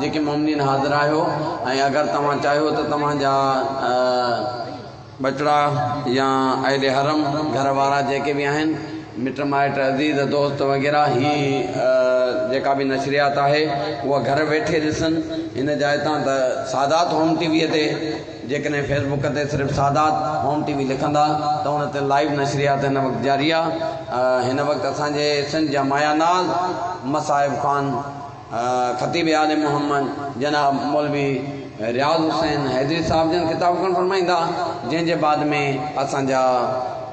जेके मोमिनीन हाज़िर आहियो ऐं अगरि तव्हां चाहियो त तव्हांजा बचड़ा या अहले हरम घर वारा जेके भी आहिनि मिट माइट अज़ीज़ दोस्त वग़ैरह ही जेका भी नशरियात आहे उहा घर वेठे ॾिसनि। इन जाइ तां त सादात होम टीवीअ ते जेकॾहिं फेसबुक ते सिर्फ़ु सादात होम टीवी लिखंदा त उन ते लाइव नशरियात हिन वक़्तु जारी आहे। हिन वक़्तु असांजे सिंध जा मायानाज़ मसाहिब ख़ान ख़तीब आले मोहम्मद जनाब मौलवी रियाज़ हुसैन हैदरी साहब जन ख़िताब करणु फरमाईंदा, जंहिंजे बाद में असांजा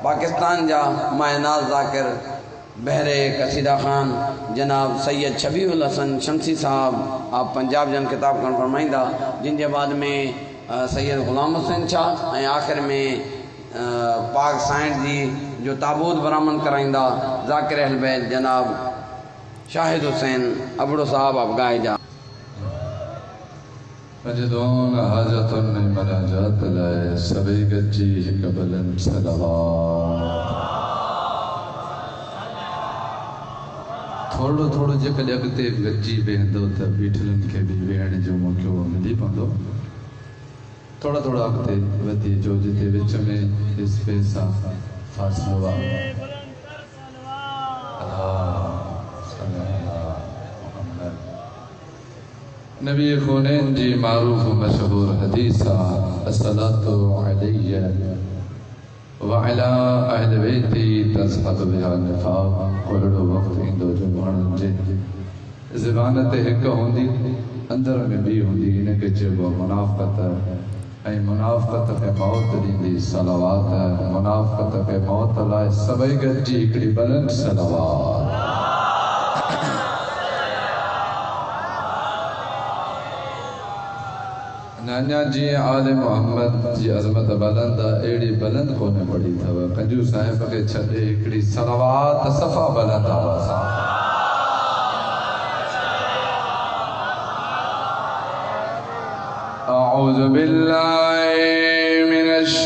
पाकिस्तान जा मायानाज़ ज़ाकिर बहरे कसीदा ख़ान जनाब सैयद शबीउल हसन शमसी साहब आप पंजाब जन ख़िताब करणु फरमाईंदा, जिनके बाद में सैयद ग़ुलाम हुसैन शाह ऐं आख़िर में पाक साइंस जी जो ताबूत बरामद कराईंदा ज़ाकिर अहल बैत जनाब शाहिद हुसैन अबड़ो साहब अफ़गाए जा। मजदून हाजतुन मनाजात लाए सभी गज्जी हिक बुलंद सलवात। थोड़ो थोड़ो जेकॾहिं अॻिते गज्जी वेंदो त बीठलनि खे बि वेहण जो मौक़ो मिली पवंदो। थोड़ा थोड़ा अॻिते वधी जो जिते विच में स्पेस सां फ़ासिलो आहे। नबी ख़ुनैन जी मारूफ़ मशहूर हदीस अस्सलातु अलैया व अला अहल बैती तज़हब बिहा निफ़ाक़। अहिड़ो वक़्तु ईंदो जो माण्हुनि जे ज़बान ते हिकु हूंदी अंदर में ॿी हूंदी, इनखे चइबो मुनाफ़क़त। ऐं मुनाफ़क़त खे मौत ॾींदी सलावात। मुनाफ़क़त खे मौत लाइ सभई गॾिजी हिकिड़ी बुलंद सलावात। नाना जी आले मोहम्मद जी अज़मत बुलंद अहिड़ी बुलंद कोन पढ़ी अथव। कंजू साहिब खे छॾे हिकिड़ी सलावात सफ़ा बुलंद आवाज़ सां। अऊज़ु बिल्लाहि मिनश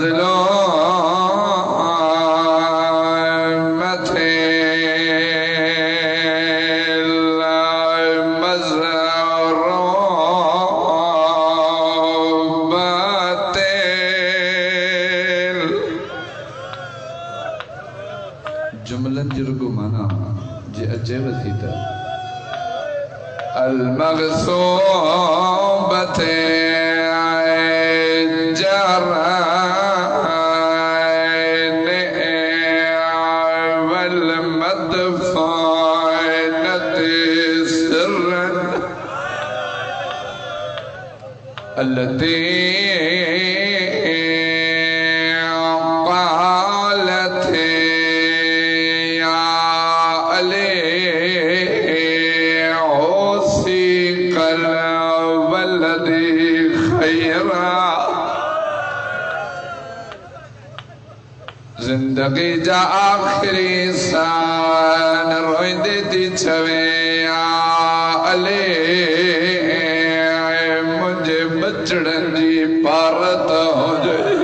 मजलूम थे जुमलन जुर्गु माना जे अजेब थी त المغصوبة جرين والمدفونة سرا التي قالت يا علي जिंदगी जा आखिरी सान रोईंदे थी छवे या अले मुझे बचड़न जी पारत हो जाए।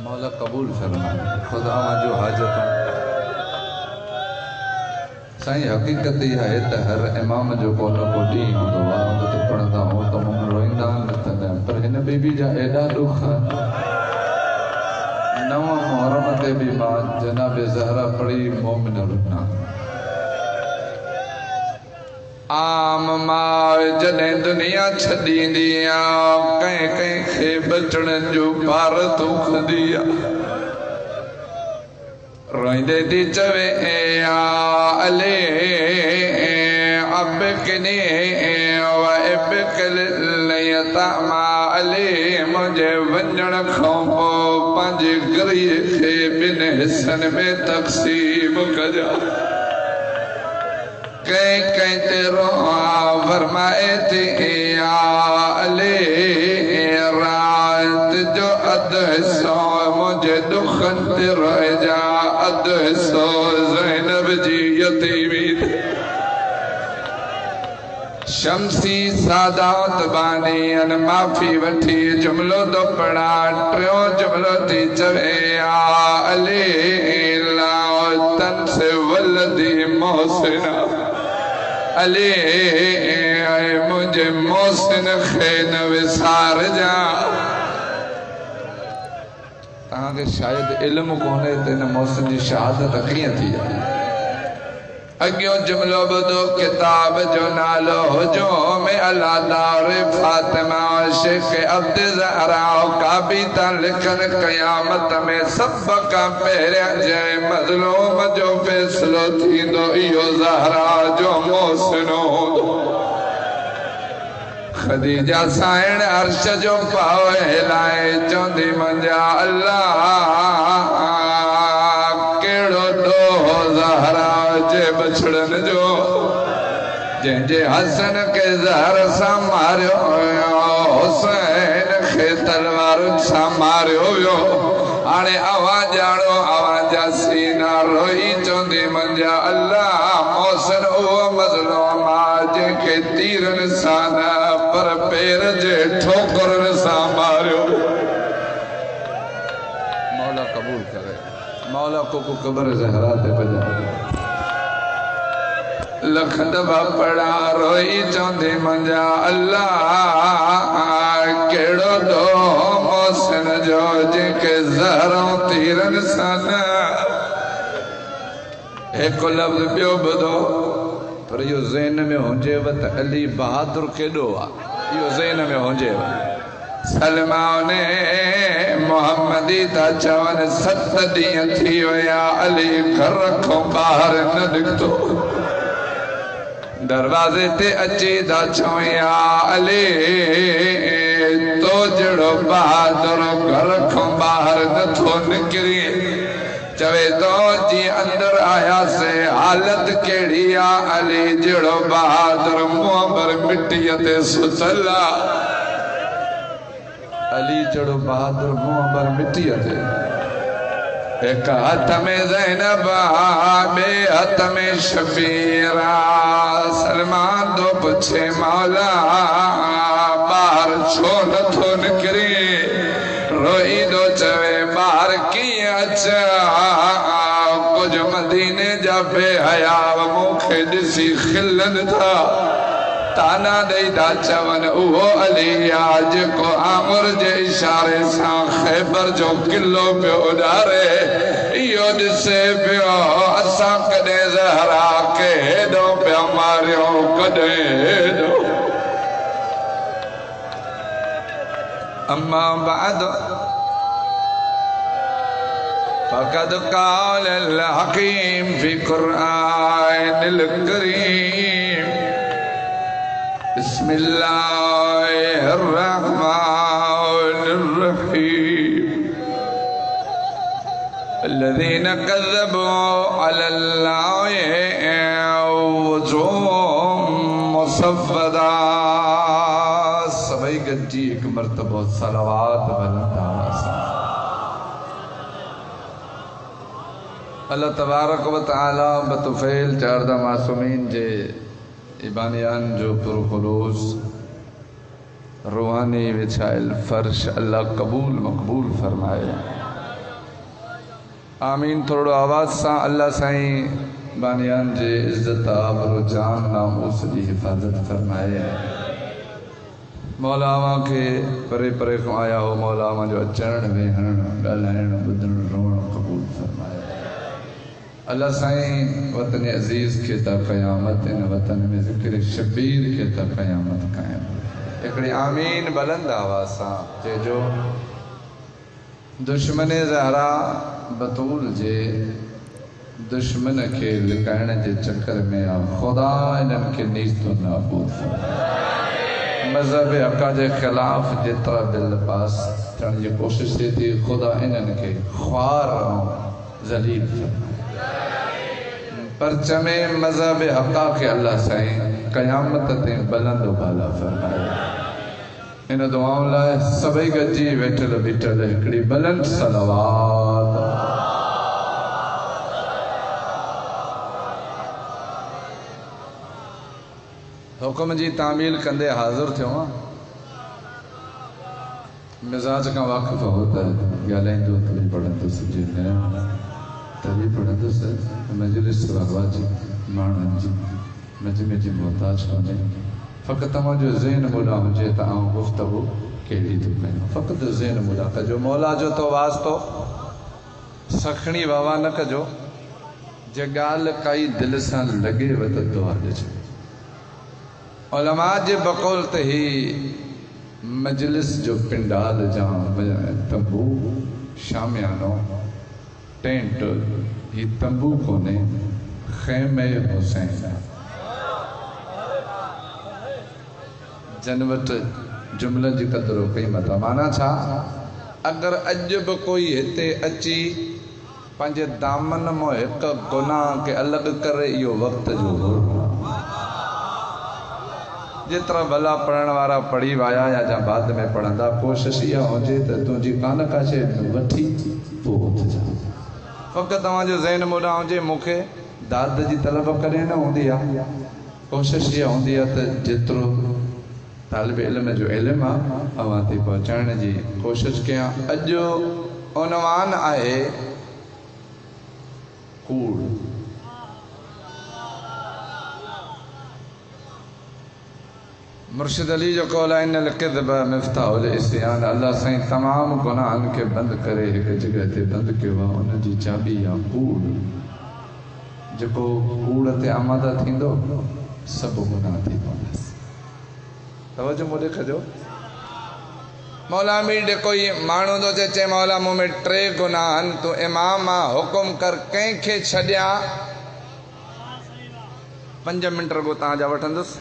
मौला कबूल फरमाए खुदा जो हाजत साईं हकीकत यह है त हर इमाम जो कोनो को डी होंदो आहे उन ते पढ़ंदा हो त मन रोईंदा न थंदा पर हिन बीबी जा एॾा दुख नव मुहर्रम ते भी मां जनाब ज़हरा पढ़ी मोमिन रुना आम मां जॾहिं दुनिया छॾींदी आहे कंहिं कंहिं खे बचड़नि जो पार दुखंदी आहे रोईंदे थी चवे या अले अबकनी वअबकलयतमा अले मुझे वञण खां पोइ पंहिंजे गरीअ खे ॿिनि हिस्सनि में तक़सीम कजा। कंहिं कंहिं ते रोआ फरमाए थी या अले रात जो अधु हिस्सो मुझे दुखन ते रहिजा अधु हिस्सो ज़ैनब जी यतीमी शमसी सादात बानी अन माफ़ी वठी जुमलो तो पढ़ा टियों जुमलो थी चवे या अले लाओ तन से वलदी मोहसिना अले मुझे मोहसिन खे न विसार जा। तव्हांखे शायद इल्म कोन्हे त हिन मोहसिन जी शहादत कीअं थी आहे। अॻियों जुमलो ॿुधो किताब जो नालो हुजो में अलादार फातिमा शेख अब्द ज़हरा काबी था लिखनि क़यामत में सभ खां पहिरियां जंहिं मज़लूम जो फ़ैसिलो थींदो इहो ज़हरा जो मोहसिन हूंदो। खदीजा साइण अर्श जो पाव हिलाए चवंदी मुंहिंजा अल्लाह कहिड़ो ॾोहो ज़हरा जे बछड़नि जो जंहिंजे हसन के ज़हर सां मारियो वियो हुसैन खे तलवारुनि सां मारियो वियो। हाणे अवां ॼाणो अवां जा सीना रोई चवंदी मुंहिंजा अल्लाह मोहसिन उहो मज़लूम आहे जंहिंखे तीरनि सां न पर पेर जे ठोकरनि सां मारियो। मौला कबूल करे मौला को कब्र ज़हरा ते बजा लख दफ़ा पढ़ा रोई चवंदी मुंहिंजा अल्लाह कहिड़ो ॾोहो मोहसिन जो जंहिंखे ज़हरों तीरनि सां न। हिकु लफ़्ज़ ॿियो ॿुधो पर इहो ज़हन में हुजेव त अली बहादुर केॾो आहे इहो ज़हन में हुजेव। सलमान मोहम्मदी था चवनि 7 ॾींहं थी विया अली घर खां ॿाहिरि न निकितो दरवाजे ते अची था चऊं या अली तो जहिड़ो बहादुर घर खां ॿाहिरि नथो निकिरी चवे तो जी अंदर आया से हालत केड़ी आ अली जड़ो बहादुर मुंह पर मिट्टी ते सुतल अली जड़ो बहादुर मुंह पर मिट्टी ते एक हाथ में ज़ैनब बे हाथ में शबीरा सलमान तो पूछे मौला बार छो नथो निकरे रोई दो चवे बार की अच्छा कुछ मदीने जा बेहया मुखे दिसी खिलन था ताना दई दा चवन उहो अली आज को आमुर जे इशारे सा खैबर जो किलो पे उडारे यो दिसे पियो असा कदे ज़हरा के हेडो पे मारियो कदे हेडो अम्मा बाद फक़द क़ाल अल हकीम फी क़ुरआनिल करीम बिस्मिल्लाहिर्रहमानिर्रहीम الذين كذبوا على الله وجوههم مسودة सभई गॾिजी हिकु मर्तबो सलावत बुलंद आवाज़ अल्लाह तबारक व तआला बतुफैल चारदा मासूमीन जे ईमानियान जो पुरखुलूस रूहानी विछायल फर्श अल्लाह कबूल मकबूल फरमाए आमीन। थोड़ो आवाज़ सां अल्लाह साईं बानियान जे इज़्ज़त आबरू जान नामूस जी हिफ़ाज़त फरमाए मौलामा के परे परे को आया हो मौलामा जो अचण वेहण ॻाल्हाइण ॿुधण रोअण कबूल फरमाए अल्लाह साईं वतन अज़ीज़ के ता क़यामत इन वतन में ज़िक्र शबीर के ता क़यामत क़ाइम हिकिड़ी आमीन बुलंद आवाज़ सां चइजो दुश्मन ज़हरा बतूल जे दुश्मन के लिकाइण जे चक्कर में आ खुदा इन्हनि खे नीस्तो नाबूद मज़हब हक़ जे ख़िलाफ़ जेतिरा दिल पास थियण जी कोशिश थिए थी खुदा इन्हनि खे ख्वार ऐं ज़लील परचमे मज़हब हक़ खे अल्लाह साईं क़यामत ते बुलंद बाला फरमाए इन दुआउनि लाइ सभई गॾिजी वेठल बीठल हिकिड़ी बुलंद सलावत हुकुम जी तामील कंदे हाज़िर थियो मिजाज का वाक़िफ़ हो त ॻाल्हाईंदो त बि पढ़ंदुसि जे न त बि पढ़ंदुसि मजलिस रहवा जी माण्हुनि जी मजमे जी मोहताज कोन्हे फ़क़ति तव्हांजो ज़हन मुला हुजे त आउं गुफ़्तगू कहिड़ी थो कयां फ़क़ति ज़हन मुला कजो मौला जो तो वास्तो सखणी वावा न कजो जे ॻाल्हि काई दिलि सां लॻेव त दुआ ॾिजो उलमा जे बक़ौल ते ही मजलिस जो पिंडाल जा तंबू शामियानो टेंट ही तंबू कोने ख़ैमे हुसैन जन वटि जुमलनि जी क़दुरु क़ीमत माना छा अगर अॼु बि कोई हिते अची पंहिंजे दामन मां हिकु गुनाह खे अलॻि करे इहो वक़्त जो हो जेतिरा भला पढ़ण वारा पढ़ी वाया या जा बाद में पढ़ंदा कोशिश इहा हुजे त तुंहिंजी कान का शइ वठी पोइ उथिजा फ़क़ति तव्हांजो ज़हन मुॾां हुजे मूंखे दाद जी तलब कॾहिं न हूंदी आहे कोशिश इहा हूंदी आहे त जेतिरो तालिब इल्म जो इल्म आहे अवां ते पहुचाइण जी कोशिश कयां अॼु उनवान आहे कूड़ मुर्शिद अली जो कौल आहे इन्नल किज़्ब मिफ्ताहुल इस्यान अल्लाह साईं तमामु गुनाहनि खे बंदि करे हिकु जॻह ते बंदि कयो आहे उन जी चाबी आहे कूड़ जेको कूड़ ते आमादा थींदो सभु गुनाह थी पवंदसि तवजो मोॾे कजो मौला मीर कोई माण्हू थो चए मौला मूं में 3 गुनाह आहिनि तूं इमाम आहे हुकुम कर कंहिंखे छॾियां 5 मिंट रुगो तव्हांजा वठंदुसि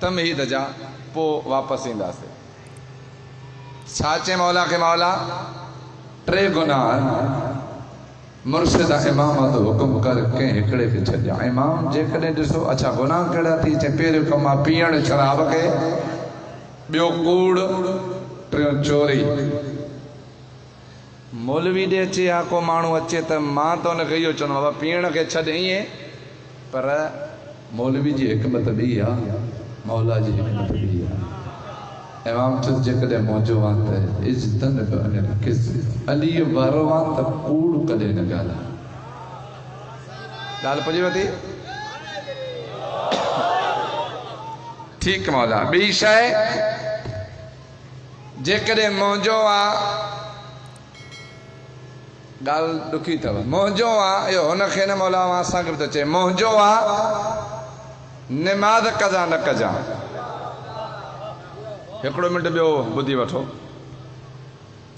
तमहीद जा पोइ वापसि ईंदासीं छा चए मौला खे मौला 3 गुनाह मुर्शिद इमाम तो हुकुम कर कंहिं हिकिड़े खे छॾियां इमाम जेकॾहिं ॾिसो अच्छा गुनाह कहिड़ा थी चए पहिरियों कमु आहे पीअण शराब खे ॿियो कूड़ टियों चोरी मौलवी ॾे अचे या को माण्हू अचे त मां त हुनखे इहो चवंदो बाबा पीअण खे छॾ ईअं पर मौलवी जी हिकमत ॿी आहे मौला जी हिकमत ॿी आहे इमाम चुस जेकॾहिं मौजो आहे त इज़्ज़तन बि अने किस अली वारो आहे त कूड़ कॾहिं न ॻाल्हाए। ॻाल्हि पुॼेव थी? ठीकु मौला। ॿी शइ जेकॾहिं मौजो आहे, ॻाल्हि ॾुखी अथव, मौजो आहे इहो हुनखे न मौला असांखे बि थो चए, मौजो आहे निमाज़ कज़ा न कजां। हिकिड़ो मिंट ॿियो ॿुधी वठो,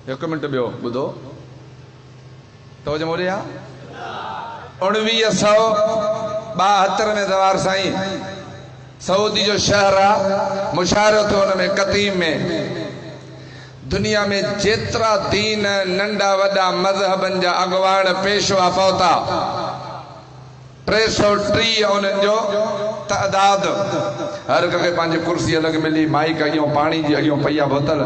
हिकु मिंट ॿियो ॿुधो तवजो मोॾे आहे। 1972 में ज़वार साईं सऊदी जो शहर आहे, मुशाहिरो थियो हुन में कतीम में। दुनिया में जेतिरा दीन नंढा वॾा मज़हबनि जा अॻवान पेशवा पहुता 330 उन्हनि जो तइदाद। हर कंहिंखे पंहिंजी कुर्सी अलॻि मिली, माइक अॻियां, पाणी जी अॻियां पई आहे बोतल।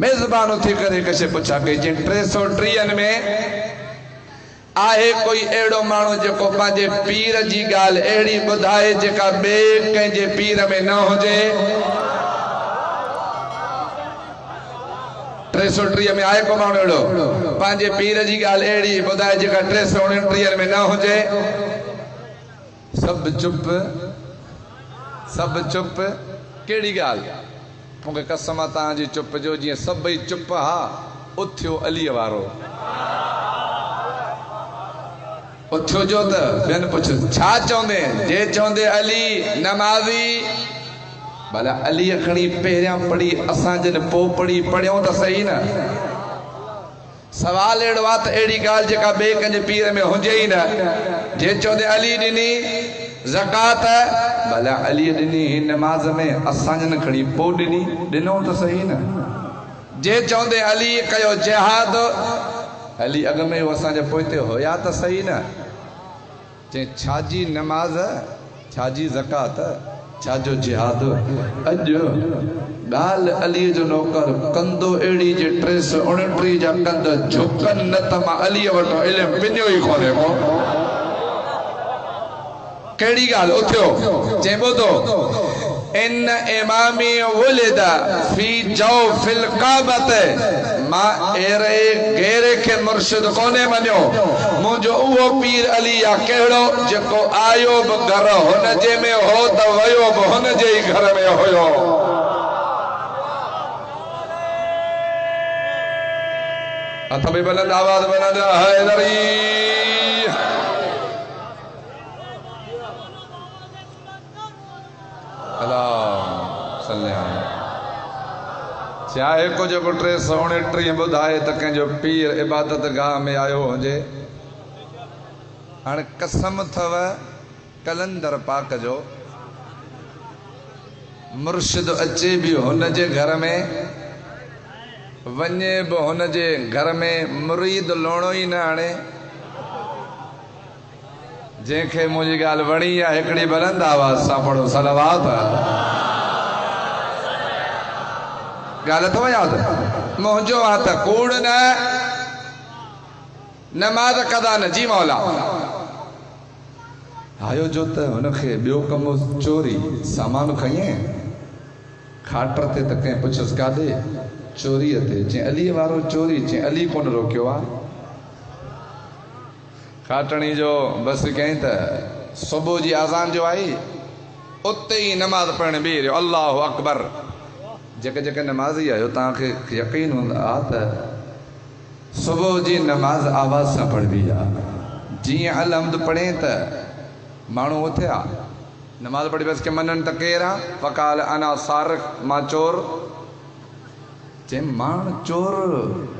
मेज़बान उथी करे कशे पुछा कई जिन 330 में आहे कोई अहिड़ो माण्हू जेको पंहिंजे पीर जी ॻाल्हि अहिड़ी ॿुधाए जेका ॿिए कंहिंजे पीर में न हुजे? 330 में आहे को माण्हू अहिड़ो पंहिंजे पीर जी ॻाल्हि अहिड़ी ॿुधाए जेका 329 में न हुजे? सभु चुप, सभु चुप। कहिड़ी ॻाल्हि? मूंखे कसम आहे तव्हांजी चुप जो, जीअं सभई चुप हा उथियो अलीअ वारो। उथियो जो त ॿियनि पुछो छा चवंदे? जे चवंदे अली नमाज़ी, भला अलीअ खणी पहिरियां पढ़ी असां जन पोइ पढ़ी पढ़ियूं त सही न। सवाल अहिड़ो आहे त अहिड़ी ॻाल्हि जेका ॿिए कंहिंजे पीर में हुजे ई न। जे चवंदे अली ॾिनी ज़कात, भला अलीअ ॾिनी हिन नमाज़ में, असां जन खणी पोइ ॾिनी, ॾिनो त सही न। जे चवंदे अली कयो जिहाद, अली अॻ में असांजे पोइते हुया त सही न। चई छाजी नमाज़, छाजी ज़कात, छाजो जिहाद? अॼु ॻाल्हि अलीअ जो नौकर कंदो अहिड़ी जे 329 जा कंद झुकनि न त मां अलीअ वटि इल्मु पिनियो ई कोन्हे को। कहिड़ी ॻाल्हि? उथियो चई ॿुधो, इन इमामी वुलिदा फी जौफिल काबत, मां अहिड़े घेरे खे मुर्शिद कोन्हे मञियो, मुंहिंजो उहो पीर अली आहे कहिड़ो जेको आयो बि घर हुन जे में हो त वियो बि हुन जे ई घर में हुयो। हथ बि बुलंद, आवाज़ बुलंद, हैदरी। चाहे को जेको 329 ॿुधाए त कंहिंजो पीर इबादत गाह में आयो हुजे। हाणे कसम अथव कलंदर पाक जो, मुर्शिद अचे बि हुन जे घर में, वञे बि हुन जे घर में, मुरीद लोणो ई न आणे। जंहिंखे मुंहिंजी ॻाल्हि वणी आहे हिकिड़ी बुलंद आवाज़ सां पढ़ो सलवात। ॻाल्हि अथव यादि? मुंहिंजो आहे त कूड़ न, नमाज़ कदा न। जी मौला। आयो जो त हुनखे ॿियो कमु चोरी, सामान खईं खाटर ते त कंहिं पुछियसि काॾे? चोरीअ ते। चई अलीअ वारो चोरी? चई अली कोन रोकियो आहे। खाटणी जो बसि कयईं त सुबुह जी अज़ान जो आई, उते ई नमाज़ पढ़णु बीह रहियो। अल्लाहु अकबर। जेके जेके नमाज़ी आहियो तव्हांखे यकीन हूंदा त सुबुह जी नमाज़ आवाज़ सां पढ़बी आहे। जीअं अलहम्द पढ़े त माण्हू उथिया, नमाज़ पढ़ी बसि के मञनि त केरु आहे? फ़क़ाल अना सारिक़, मां चोर। चई मां चोर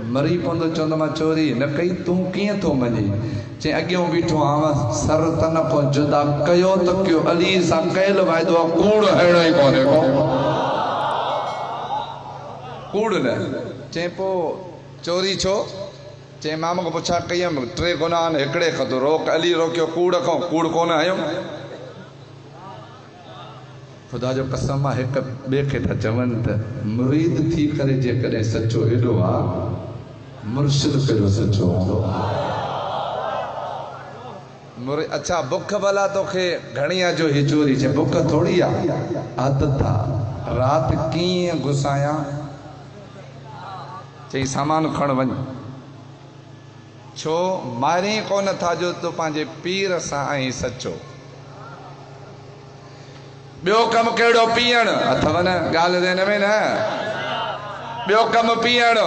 मरी पवंदो चवंदो मां चोरी न कई, तूं कीअं थो मञी? चई अॻियां बीठो आवां, सर तन को जुदा कयो त कयो, अली सां कयल वाइदो आहे कूड़ अहिड़ो ई कोन्हे को। कूड़ न। चई पोइ चोरी छो? चई मां मूंखे पुछा कई हुयमि 3 गुनाह आहिनि, हिकिड़े खां रोक, अली रोकियो कूड़ खां, कूड़ कोन आहियो। ख़ुदा जो कसम आहे हिक ॿिए खे था चवनि त मुरीद थी करे जेकॾहिं सचो एॾो आहे, मुर्शिद कहिड़ो सचो हूंदो? मुरे अच्छा बुख भला तोखे घणिया जो ही चोरी छे बुख थोड़ी आ आदत आ रात कीअं घुसाया चई सामान खण वञ छो मारे कोन था जो तो पंहिंजे पीर सां आई सचो ॿियो कमु कहिड़ो पीअण अथव न ॻाल्हि हिन में न ॿियो कमु पीअण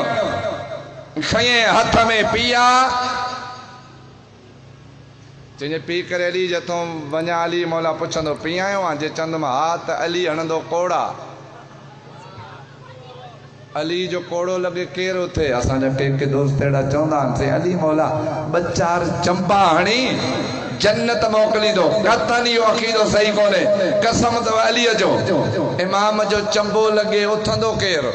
खयें हथ में पीआ चइजे पी करे अली जथों वञा अली मौला पुछंदो पीआयो आहे जे चवंदुमि हा त अली हणंदो कोड़ा अली जो कोड़ो लॻे केरु उथे असांजा के दोस्त अहिड़ा चवंदा आहिनि से अली मौला ॿ चार चंपा हणी जन्नत मोकिलींदो कतन इहो अक़ीदो सही कोन्हे कसम अथव अलीअ जो इमाम जो चंबो लॻे उथंदो केरु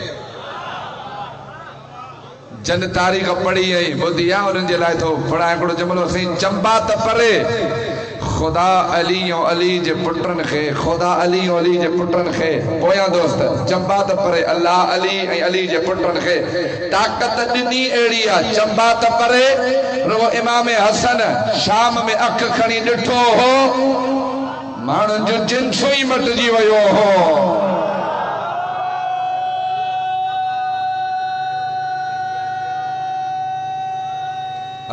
जन तारीख़ पढ़ी आई ॿुधी आहे उन्हनि जे लाइ थो पढ़ाए हिकिड़ो जुमिलो साईं चंबा त परे खुदा अली ऐं अली जे पुटनि खे खुदा अली ऐं अली जे पुटनि खे पोयां दोस्त चंबा त परे अल्लाह अली ऐं अली जे पुटनि खे ताक़त ॾिनी अहिड़ी आहे चंबा त परे रुगो इमाम हसन शाम में अख खणी ॾिठो हो माण्हुनि जो जिन्सु ई मटिजी वियो हो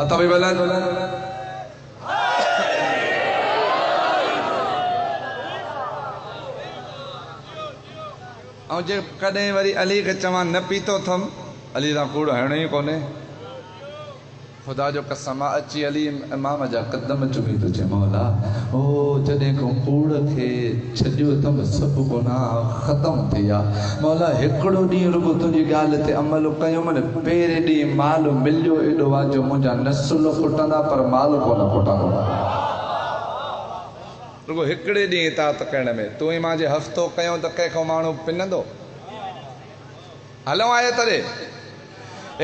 अथव भला ऐं जे कॾहिं वरी अली खे चवां न पीतो थम अली सां कूड़ हणो ई कोन्हे खुदा जो कसम आहे अची अली इमाम जा कदम चुमी थो चए मौला ओ जॾहिं को कूड़ खे छॾियो अथमि सभु गुनाह ख़तमु थी विया मौला हिकिड़ो ॾींहुं रुगो तुंहिंजी ॻाल्हि ते अमल कयुमि न पहिरें ॾींहुं माल मिलियो एॾो आहे जो मुंहिंजा नसुल खुटंदा पर माल कोन खुटंदो रुगो हिकिड़े ॾींहुं इताअत करण में तूं ई मां जे हफ़्तो कयूं त कंहिंखां माण्हू पिनंदो हलूं आए तॾहिं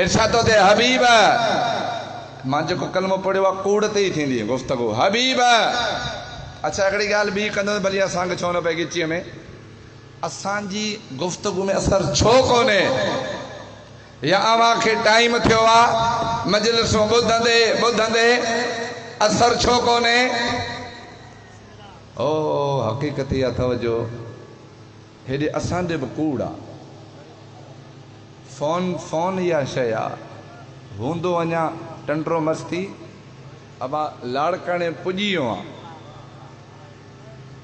इरशाद ते हबीब मां जेको कलमो पढ़ियो आहे कूड़ ते ई थींदी गुफ़्तगू हबीब अच्छा हिकिड़ी ॻाल्हि ॿी कंदो भली असांखे छो न पए ॻिचीअ में असांजी गुफ़्तगू में असरु छो कोन्हे या अव्हांखे टाइम थियो आहे मजलिसूं ॿुधंदे ॿुधंदे असरु छो कोन्हे ओ हक़ीक़त इहा अथव जो हेॾे असांजे बि कूड़ आहे फोन इहा शइ आहे हूंदो अञा टंडरो मस्ती अबा लाड़काणे पुॼी वियो आहे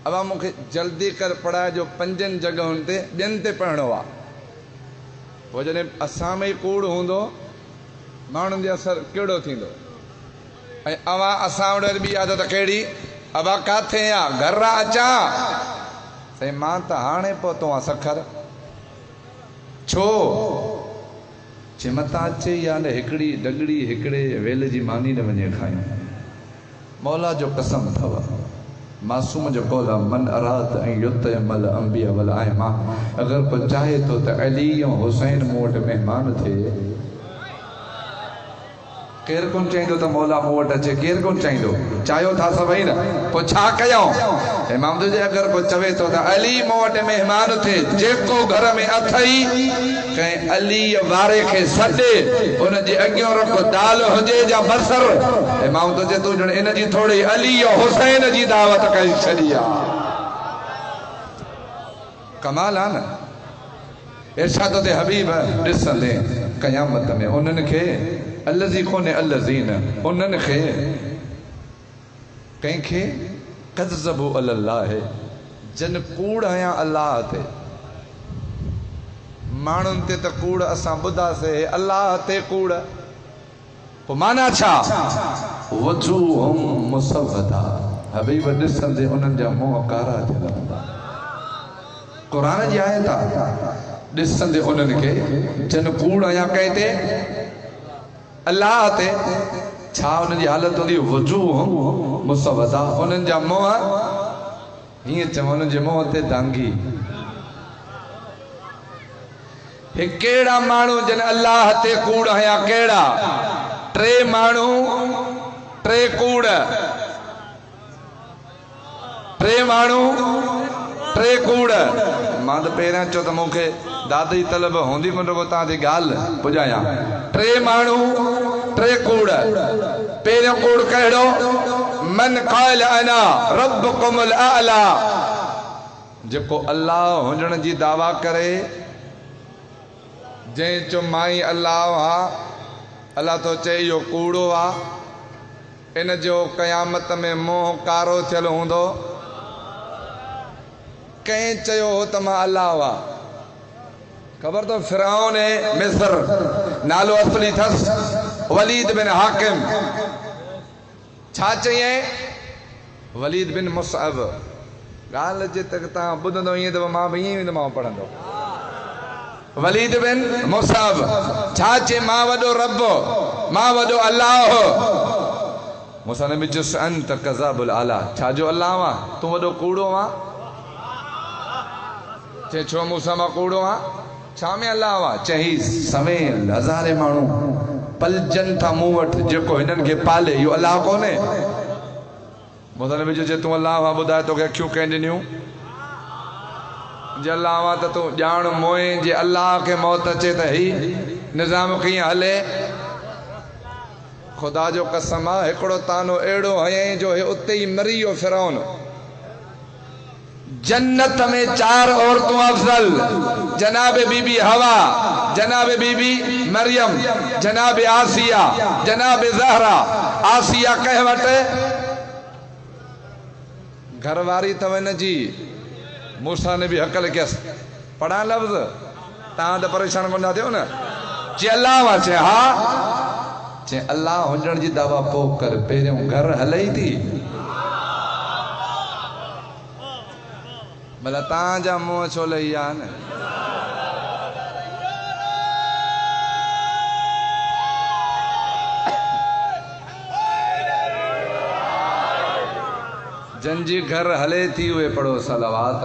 अबा मूंखे जल्दी कर पढ़ाए जो 5 जॻहुनि ते ॿियनि ते पढ़णो आहे पोइ जॾहिं असां में कूड़ हूंदो माण्हुनि जो असरु कहिड़ो थींदो ऐं अवां असां वटि ॿी आदत कहिड़ी अबा किथे आहे घर अचां साईं मां त हाणे पहुतो आहियां सखर छो जे मथां अचे या न हिकिड़ी डगड़ी हिकिड़े वेल जी मानी न वञे खायूं मौला जो कसम अथव मासूम जो कौल मन अरात ऐं युतमल अंबिया वल आहे मां अगरि को चाहे थो त अली ऐं हुसैन मूं वटि महिमान थिए केरु कोन चाहींदो त मौला मूं वटि अचे केरु कोन चाहींदो चाहियो था सभई न पोइ छा कयूं इमाम जे अगरि को चवे थो त अली मूं वटि महिमान थिए जेको घर में अथई कंहिं अली वारे खे सॾे उनजे अॻियां रखो दाल हुजे या बसर इमाम तो चए तूं ॼण इन जी थोरी अली हुसैन जी दावत कई छॾी आहे कमाल आहे न इरशाद ते हबीब ॾिसंदे क़यामत में उन्हनि खे अलज़ी कोन्हे अलज़ीन उन्हनि खे कंहिंखे कज़बू अल्लाह जन कूड़ हयां अल्लाह ते माण्हुनि ते त कूड़ असां ॿुधासीं अल्लाह ते कूड़ पोइ माना छा वजूहुम मुसवदा हबीब ॾिसंदे उन्हनि जा मुंहं कारा थियल हूंदा क़ुरान जी आयत आहे ॾिसंदे उन्हनि खे जन कूड़ हयां कंहिं ते अल्लाह ते छा उन्हनि जी हालत हूंदी वजूहुम मुसवदा उन्हनि जा मुंहं हीअं चवनि उन्हनि जे मुंहं ते दांगी हे कहिड़ा माण्हू जन अल्लाह ते कूड़ हयां कहिड़ा 3 माण्हू 3 कूड़ 3 माण्हू 3 कूड़ मां त पहिरियां चयो त मूंखे दादी तलब हूंदी कोन रुगो तव्हां जी ॻाल्हि पुॼायां 3 माण्हू 3 कूड़ पहिरियों कूड़ कहिड़ो मन क़ाल अना रब्बुकुमुल आला, जेको अल्लाह हुजण जी दावा करे, जंहिं चो माई अल्लाह हा, अल्लाह तो चए इहो कूड़ो आ, इन जो क़यामत में मुंहुं कारो थियल हूंदो। कंहिं चयो हो त मां अल्लाह हुआ, ख़बर तो फिरौन मिस्र नालो असली थस वलीद बिन हाकिम। छा चयईं? वलीद बिन मुसअब। ॻाल्हि जे तक तव्हां ॿुधंदो ईअं त मां बि ईअं वेंदोमांव पढ़ंदो। वलीद बिन मुसअब छा चए? मां वॾो रब, मां वॾो अल्लाह। मूसा नबी चयुसि अंत कज़ाबुल आला, छा जो अल्लाह वा तूं वॾो कूड़ो वा? चए छो मूसा मां कूड़ो वा? छा में अल्लाह वा? चई सवेल हज़ारे माण्हू पलजन था मूं वटि, जेको हिननि खे पाले इहो अल्लाह कोन्हे। मूसा नबी चयो तूं अल्लाह वा, ॿुधाए तोखे अखियूं कंहिं ॾिनियूं? जे अल्लाह वा त तूं ॼाण मोए, जे अल्लाह खे मौत अचे त ही निज़ाम कीअं हले? खुदा जो कसम आहे, हिकिड़ो तानो अहिड़ो हयईं जो उते ई मरी वियो फिरौन। जन्नत में 4 औरतूं अफजल, जनाब बीबी हवा, जनाब बीबी मरियम, जनाब आसिया, जनाब ज़हरा। आसिया कह वटि घरवारी अथव हिन जी। मूसा ने भी हकल कयसि, पढ़ा लफ़्ज़ तव्हां त परेशान कोन था थियो न? चए अल्लाह वा? चए हा। चए अल्लाह हुजण जी दावा पोइ कर, पहिरियों घर हले ई थी। भला तव्हांजा मुंहुं छो लही विया न? जंजी घर हले थी उहे पढ़ो सलावात।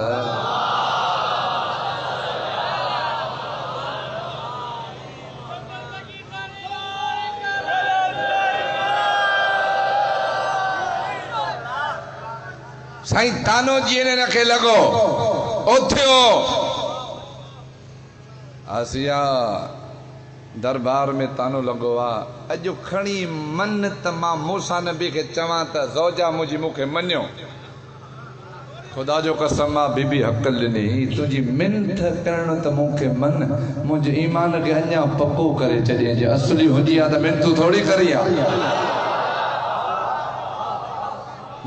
साईं तानो जी ने खे लॻो उथियो। आसिया दरबार में तानो लॻो आहे, अॼु खणी मन त मां मूसा नबी खे चवां त ज़ौजा मुंहिंजी मूंखे मञियो। खुदा जो कसम आहे बीबी हक़ल ॾिनी, तुंहिंजी मिंथ करण त मूंखे मन, मुंहिंजे ईमान खे अञा पको करे छॾियईं। जे असली हुजी आहे त मिंथू थोरी करी आहे।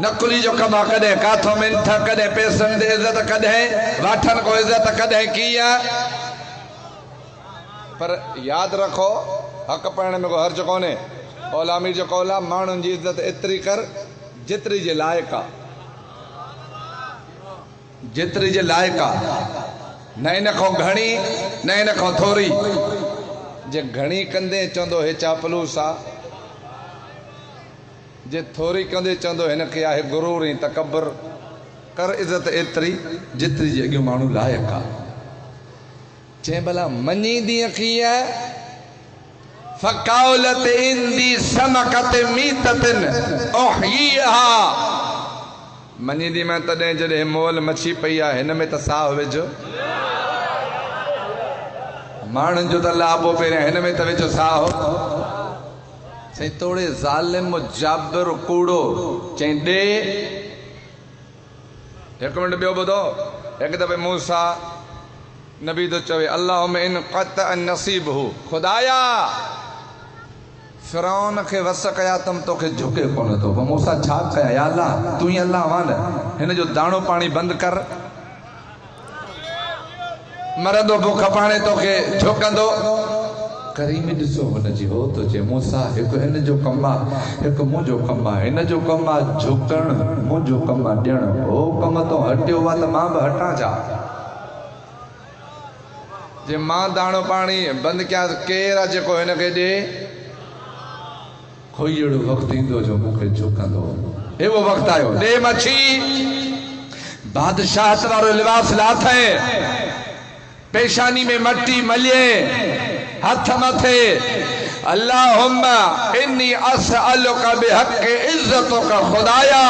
नकुली जो कम आहे, कॾहिं काथो मिंथ, कॾहिं पैसनि ते इज़त, कॾहिं वाठनि को इज़त, कॾहिं कीअं। पर यादि रखो, हक़ पाइण में को हर्ज कोन्हे। औला अमीर जो कौल आहे, माण्हुनि जी इज़त एतिरी कर जेतिरी जे लाइक़ु आहे, जेतिरी जे लाइक़ु आहे। न इन खां घणी, न इन खां थोरी। जे घणी कंदे चवंदो हे चापलूस आहे, जे थोरी कंदे चवंदो हिन खे आहे गुरूर ऐं तकबर। कर इज़त एतिरी जेतिरी जे अॻियो माण्हू लाइक़ु आहे। चए भला मञींदीअ कीअं? फ़क़ौलत इंदी समकत मीततिन उहयीहा, मञींदी मैं तॾहिं जॾहिं मोल मच्छी पई आहे, हिन में त साह विझो। माण्हुनि जो त लाभो पहिरियां, हिन में त विझो साह। चई तोड़े ज़ालिम जाबिर कूड़ो। चई ॾे। हिकु मिंट ॿियो ॿुधो। हिकु दफ़े मूसा नबी तो चवे अल्लाहुम्मा इन क़त नसीब हो, खुदाया फिरौन खे वस कया तम तोखे झुके कोन थो। मूसा छा कया? या अल्लाह तू ही अल्लाह वान, हिन जो दाणो पाणी बंदि कर, मरंदो बुख पाणे तोखे झुकंदो। करीम ॾिसो हुनजी हो तो चए मूसा हिकु हिन जो कमु आहे, हिकु मुंहिंजो कमु आहे। हिन जो कमु आहे झुकण, मुंहिंजो कमु आहे ॾियण। हो कमु तो हटियो आहे त मां बि हटां छा? जे मां दाणो पाणी बंदि कयां केरु आहे जेको हिन खे ॾे? कोई अहिड़ो वक़्तु ईंदो जो मूंखे झुकंदो। हे वो वक़्तु आयो। ॾे मच्छी। बादशाह वारो लिबास लाथे, पेशानी में मट्टी मलिए, हथ मथे अल्लाहुम्मा इन्नी असअलुका बिहक़्क़ि इज़्ज़तिका, खुदाया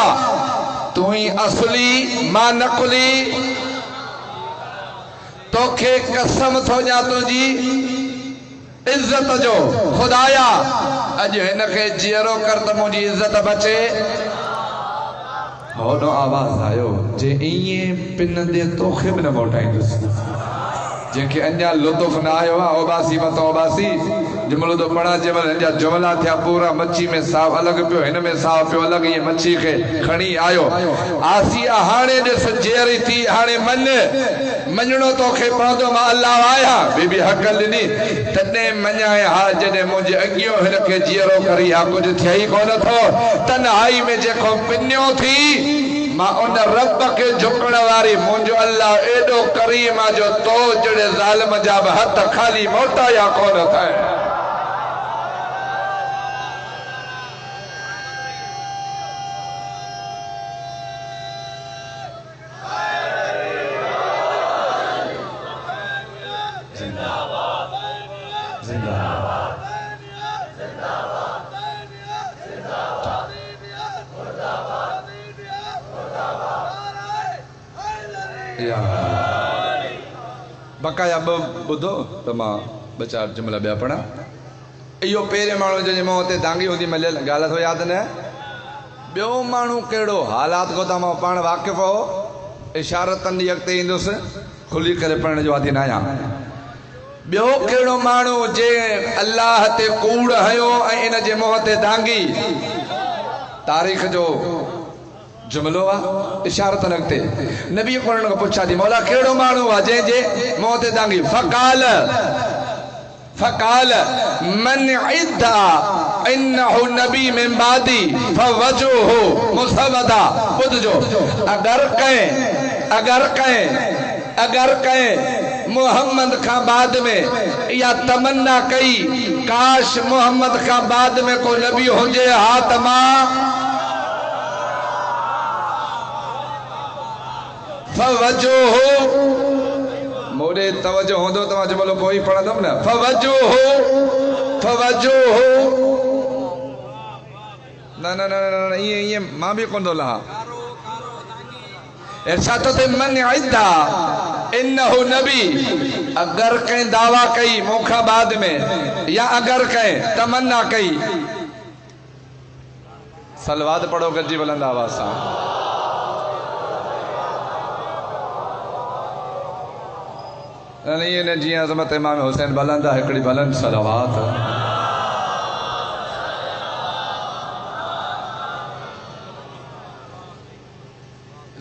तू ही असली मां नकुली। तोखे कसम थो ॾियां तुंहिंजी इज़्ज़त जो, खुदाया अॼु हिन खे जीअरो कर त मुंहिंजी इज़्ज़त बचे। होॾो आवाज़ आयो जे ईअं पिन दे तोखे बि न मोटाईंदुसि जंहिंखे अञा लुत्फ़ न आयो आहे ओबासी मथां ओबासी जुमिलो तो पढ़ा जंहिंमहिल हिन जा जुमिला थिया पूरा मच्छी में साहु अलॻि पियो हिन में साहु पियो अलॻि ईअं मच्छी खे खणी आयो आसिया हाणे ॾिस जेरी थी हाणे मञणो तोखे पवंदो मां अलाह आहियां बीबी हक़ ॾिनी तॾहिं मञाए हा जॾहिं मुंहिंजे अॻियो हिनखे जीअरो करी हा कुझु थिए ई कोन थो तन्हाई में जेको पिनियो थी मां उन रब के झुकण वारी मुंहिंजो अल्लाह एॾो करीम आहे जो तो जड़े ज़ालिम जा बि हथ खाली मोटाया कोन थिए बकाया बुधो तो मां ॿ चारि जुमिला ॿिया पढ़ा इहो पहिरें माण्हू जंहिंजे मुंहं ते दांगी हूंदी मिलियल ॻाल्हि थो यादि न ॿियो माण्हू कहिड़ो हालात को त मां पाण वाक़िफ़ हो इशारतनि जी अॻिते ईंदुसि खुली करे पढ़ण जो आदी न आहियां ॿियो कहिड़ो माण्हू जे अल्लाह ते कूड़ हयो ऐं इन जे मुंहं ते दांगी तारीख़ जो जुमिलो आहे इशारतनि अॻिते नबी क़ुरान खां पुछा थी मौला कहिड़ो माण्हू आहे जंहिंजे मुंहं ते दांगी फकाल मन इद्दा इन्नहु नबी मिन बादी फवजुहु मुसवदा ॿुधजो अगर कहीं मोहम्मद खां बाद में या तमन्ना कई काश मोहम्मद खां बाद में को नबी हुजे हा त मां फवजुहु मोरे तवज्जो होंदो तव्हां जुमिलो पोइ पढ़ंदुमि न फवजुहु न ईअं मां बि कोन थो लहा इरशाद ते मन इद्दा इन्नहु नबी अगर कहीं दावा कई मूंखां बाद में या अगर कहीं तमन्ना कई सलवात पढ़ो गॾिजी बुलंद आवाज़ सां नहीं जी अज़मत इमाम हुसैन बुलंद आहे हिकिड़ी बुलंद सलवात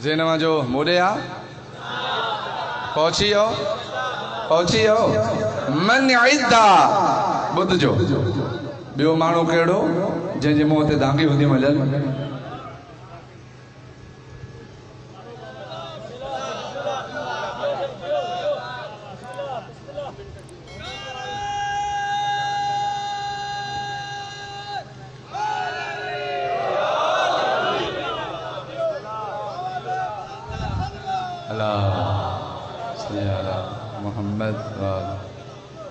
ज़ेनवा जो मुड़े आ पहुची हो मन इद्दा ॿुधजो ॿियो माण्हू कहिड़ो जंहिंजे मुंहं ते दांगी हूंदी मिलियल मोहम्मद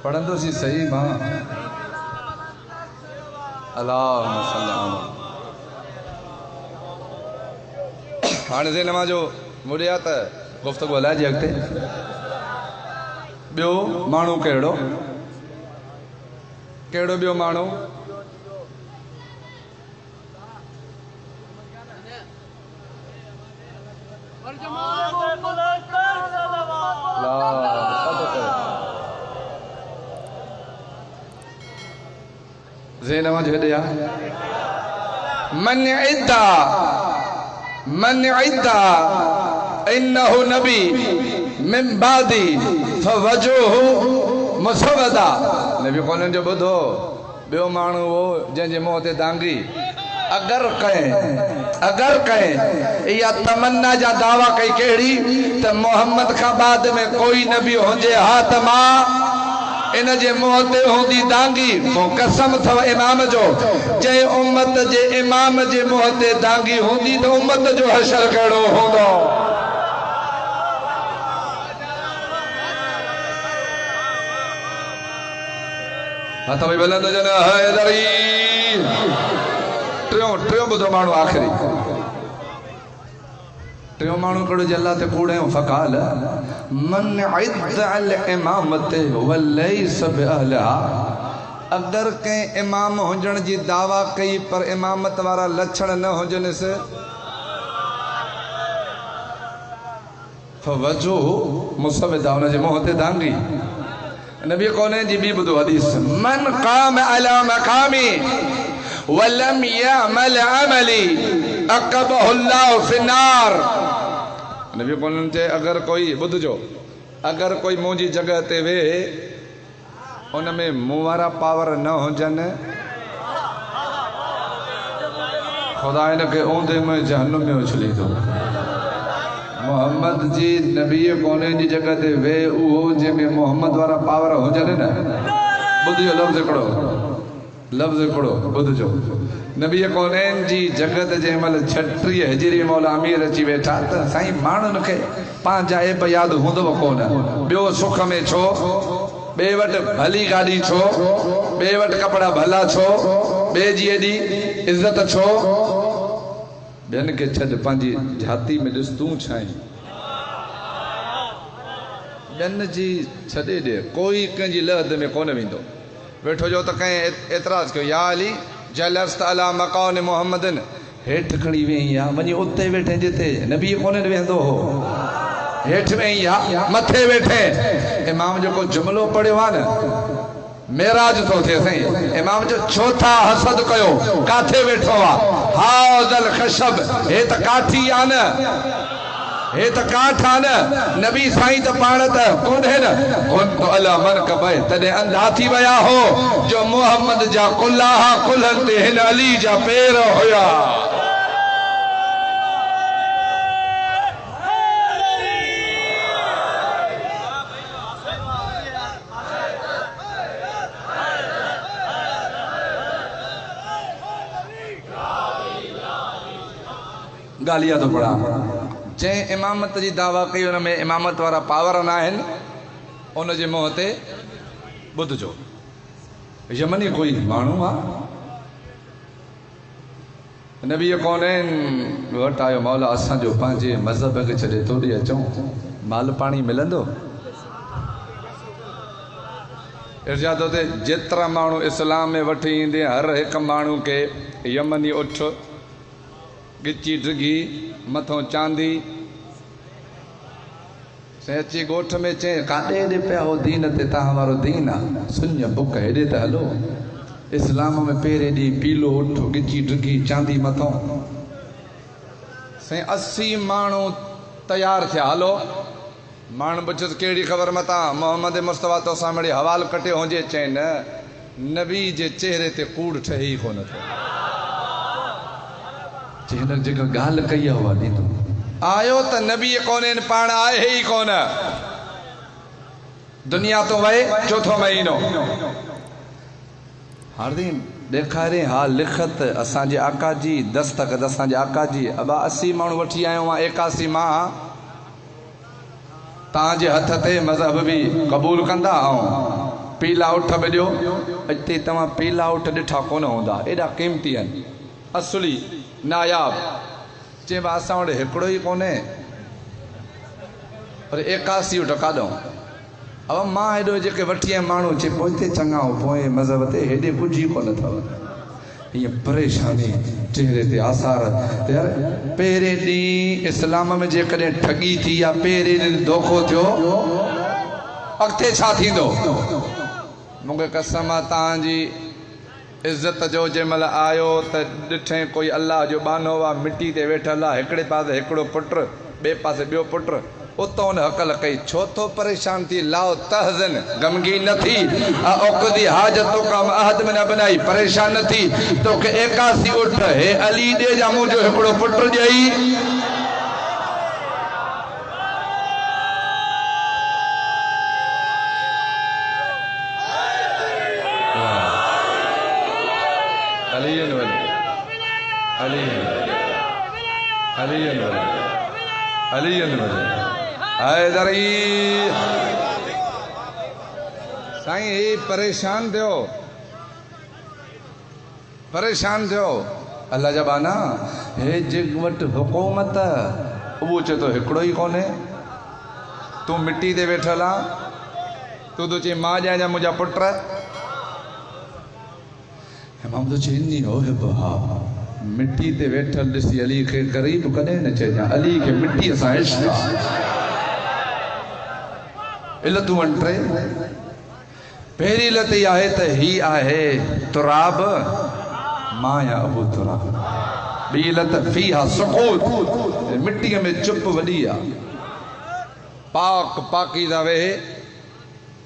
पढ़ंदो सी सही मां अल्लाहुम्मा सल्ली अला हाणे जे नमाज़ो मुड़िया त गुफ़्तगू हलाइजे अॻिते ॿियो माण्हू कहिड़ो ॿियो माण्हू ज़ेनवा जो हेॾे आहे मन इद्दा इन्नहु नबी मिन बादी फवजुहु मुसवदा नबी क़ुरान जो ॿुधो ॿियो माण्हू हो जंहिंजे मुंहं ते दांगी अगर कहीं या तमन्ना जा दावा कई कहिड़ी त मोहम्मद खां बाद में कोई नबी हुजे हा त मां इन जे मुंहं ते हूंदी दांगी मूं कसम अथव इमाम जो जंहिं उम्मत जे इमाम जे मुंहं ते दांगी हूंदी त उम्मत जो हशर कहिड़ो हूंदो हथ में बुलंद जन हैदरी टियों ॿुधो माण्हू आख़िरी टियों माण्हू कहिड़ो जे अल्लाह ते कूड़ आहियूं फकाल मन इद्दअल इमामत वलैस बिअहलिहा अगर कंहिं इमाम हुजण जी दावा कई पर इमामत वारा लक्षण न हुजनि से फवजो मुसविदा उनजे मुंह ते दांगी। नबी कोने जी बी बुधो हदीस, मन काम अला मकामी वलम यअमल अमली अकबहु अल्लाह फिन्नार। नबी कोने जे अगर कोई बुध जो अगर कोई मुंहिंजी जगह ते वे उन में मुंह वारा पावर न हुजनि खुदा इनके ऊंधे में जहन्नुम में उछली दो। मोहम्मद जी नबी कोने जी जगह ते वे उहो जंहिंमें मोहम्मद वारा पावर हुजनि न। ॿुधियो लफ़्ज़ हिकिड़ो ॿुधिजो। नबी कोनैन जी जगह ते जंहिं महिल 36 हिजरी मौला अमीर अची वेठा त साईं माण्हुनि खे पंहिंजा ऐब यादि हूंदव कोन। ॿियो सुख में छो, ॿिए वटि भली गाॾी छो, ॿिए वटि कपिड़ा भला छो, ॿिए जी एॾी इज़त छो, ॿियनि खे छॾ पंहिंजी जाती में ॾिस तूं छा आहीं। ॿियनि जी छॾे ॾे, कोई कंहिंजी लहद में कोन वेंदो। वेठो जो त कंहिं एतिराज़ कयो, या अली जलस्त अला मकान मोहम्मदन, हेठि खणी वेही आहे वञी उते वेठे जिते नबी कोन वेहंदो हो, हेठि वेही आहे मथे वेठे। इमाम जेको जुमिलो पढ़ियो आहे न मेराज तो थे साईं। इमाम जो छो था हसद कयो, काथे वेठो आहे, हाज़ल खशब, हे त काठी आहे न, हे त काठ आहे न। नबी साईं त पाण त कोन्हे न, कोन तो अला मन कबे तॾहिं अंधा थी विया हो जो मोहम्मद जा कुल्लाहा कुल्हनि ते हिन अली जा पेर हुया। गालिया तो पड़ा जंहिं इमामत जी दावा कई उन में इमामत वारा पावर न आहिनि उन जे मुंह ते ॿुधिजो। यमनी कोई माण्हू आहे नबी कोनैन वटि आयो, मौला असांजो पंहिंजे मज़हब खे छॾे थोरी अचूं, माल पाणी मिलंदो। इर्शाद ते जेतिरा माण्हू इस्लाम में वठी ईंदे हर हिकु माण्हू खे यमनी उठ गिची ड्रिगी मथों चांदी से अची ॻोठ में चए काॾे हेॾे पिया हो दीन ते, तव्हां वारो दीन आहे सुञ बुक हेॾे त हलो। इस्लाम में पहिरें ॾींहुं पीलो उठ गिची ड्रिगी चांदी मथों से 80 माण्हू तयारु थिया। हलो माण्हू पुछियोसि कहिड़ी ख़बर मतां मोहम्मद मुस्तफ़ा तो सामणे हवाल कटियो हुजे, चए न नबी जे चेहरे ते कूड़ ठहे ई कोन थो। हिन जेका ॻाल्हि कई आहे उहा ॾींदो। आयो त नबी कोन्हनि, पाण आहे ई कोन, दुनिया तो वहे चौथो महीनो। हर दिन ॾेखारे हा लिखत असांजे आका जी, दस्तखत असांजे आका जी। अबा 80 माण्हू वठी आयो आहियां 81 मां तव्हांजे हथ ते मज़हब बि क़बूल कंदा ऐं पीला उठ बि ॾियो। हिते तव्हां पीला उठ ॾिठा कोन हूंदा, एॾा क़ीमती आहिनि असली नायाब। चए बा असां वटि हिकिड़ो ई कोन्हे पर 81 उठ काॾूं। अब मां हेॾो जेके वठी आहियां माण्हू चए पोइ हिते चङा हो, पोइ मज़हब ते हेॾे कुझु ई कोन अथव। हीअं परेशानी चेहरे ते आसार। यार पहिरें ॾींहुं इस्लाम में जेकॾहिं ठगी थी या पहिरें ॾींहुं धोखो थियो, अॻिते छा थींदो? मूंखे कसम आहे तव्हांजी इज़त जो जंहिं महिल आयो त ॾिठे कोई अल्लाह जो बानो आहे, मिटी ते वेठल आहे, हिकिड़े पासे हिकिड़ो पुट ॿिए पासे ॿियो पुट, उतो हुन हकल कई छो थो परेशान थी? लाओ तहज़न, गमगीन न थी, औक़दी हाजत तो कम अहद में न बनाई, परेशान न थी। तोखे 81 उठ हे अली ॾे जा मुंहिंजो हिकिड़ो पुट ॾेई। साईं ही परेशान थियो अल्लाह जा बाना। हे जिग वटि हुकूमत उहो चए थो हिकिड़ो ई कोन्हे, तूं मिट्टी ते वेठल आ, तूं तो चए मां ॼाणा मुंहिंजा पुट। इमाम तो चईंदी हो हा मिट्टी ते वेठल ॾिसी अली खे ग़रीब कॾहिं न चइजां, अली खे मिट्टीअ सां इश्क़ आहे। इलतूं अंटे पहिरीं इलत इहा आहे त ही आहे तुराब मां या अबू तुराब। ॿी इलत फीहा सुकूत, मिट्टीअ में चुप वॾी आहे। पाक पाकीज़ा वेहे,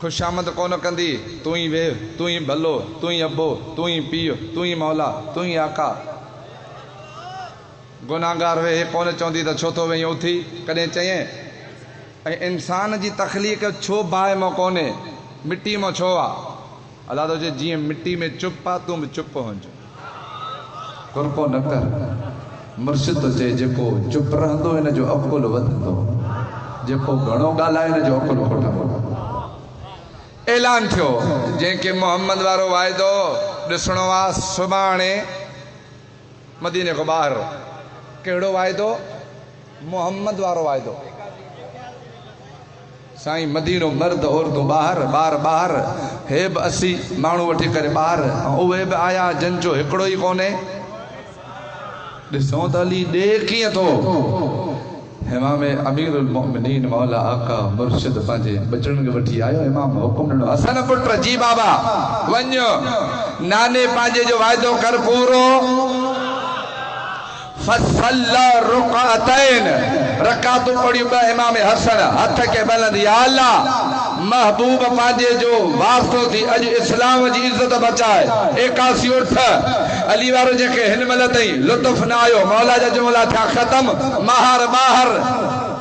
खुशामद कोन कंदी, तूं ई वेह, तूं ई भलो, तूं ई अबो, तूं ई पीउ, तूं ई मौला, तूं ई आका। गुनाहगार वेहे कोन चवंदी त छो थो वेही उथी, कॾहिं चयईं। ऐं इंसान जी तख़लीक़ छो बाहि मां कोन्हे, मिट्टी मां छो आहे? अलाह थो चए जीअं मिट्टी में चुप आहे तूं बि चुप हुज, कुरको न कर। मुर्शिद थो चए जेको चुप रहंदो हिन जो अकुल वधंदो, जेको घणो ॻाल्हाए हिन जो अकुल घटंदो। ऐलान थियो जंहिंखे मोहम्मद वारो वाइदो ॾिसणो आहे सुभाणे मदीने खां ॿाहिरि। कहिड़ो वाइदो? मोहम्मद वारो वाइदो। साईं मदीनो मर्द औरतूं ॿाहिरि, ॿार ॿाहिरि, हे बि 80 माण्हू वठी करे ॿाहिरि, ऐं उहे बि आया जंहिंजो हिकिड़ो ई कोन्हे। ॾिसो त अली ॾे कीअं थो। इमाम अमीरुल मोमिनीन मौला आका मुर्शिद पंहिंजे बचड़नि खे वठी आयो। इमाम हुकुम ॾिनो, हसन पुट जी बाबा वञो, नाने पंहिंजे जो वाइदो कर पूरो। फसल्ला रुकातैन, रकातूं पढ़ियूं ॿ। इमाम हसन हथ खे बलंद, या अल्लाह महबूब पंहिंजे जो वास्तो थी अॼु इस्लाम जी इज़त बचाए। 81 उठ अली वारो जंहिंखे हिन महिल ताईं लुत्फ़ न आयो, मौला जा जुमला थिया ख़तम। महार ॿाहिरि,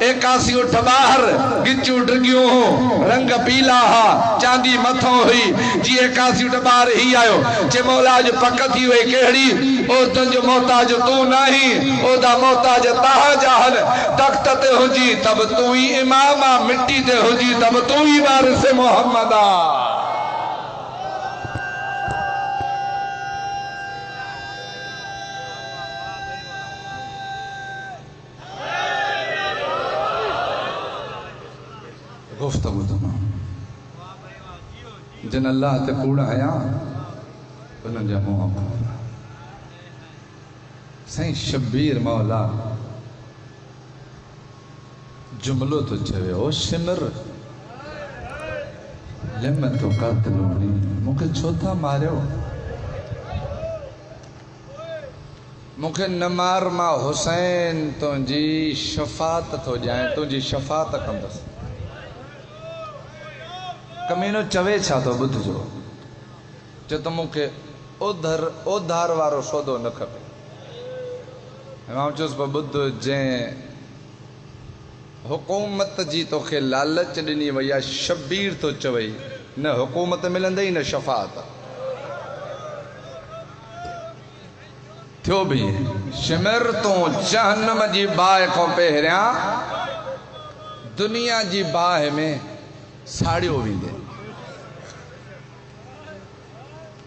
81 उठ ॿाहिरि, गिचूं डिगियूं हो, रंग पीला हा, चांदी मथों हुई। जी 81 उठ ॿाहिरि ही आयो, जे मौला अॼु पक थी वई कहिड़ी? ओ तुंहिंजो मोहताज तूं नहीं, ओदा मोहताज तव्हां जाहल। तख्त ते हुजी तब तूं ही इमाम आ, मिट्टी ते हुजी तब तूं ही वारिस मोहम्मद आ। गुफ्तगू तमाम जिन अल्लाह ते कूड़ हया उन्हनि जा मुंहुं। साईं शबीर मौला जुमलो तो चवे, ओ शिमर लिम तो कातलूनी, मूंखे छो था मारियो? मूंखे न मार, मां हुसैन तुंहिंजी शफ़ात थो ॼाए, तुंहिंजी शफ़ात कंदसि। कमीनो चवे छा थो ॿुधजो, चए तो मूंखे ओधार वारो सौदो न खपे। इमाम चुस पर ॿुध, जंहिं हुकूमत जी तोखे लालच ॾिनी वई आहे, शबीर तो चवई, न हुकूमत मिलंदई न शफ़ात। थियो बि शिमर तूं जहन्नम जी बाहि खां पहिरियां दुनिया जी बाहि में साड़ियो वेंदे।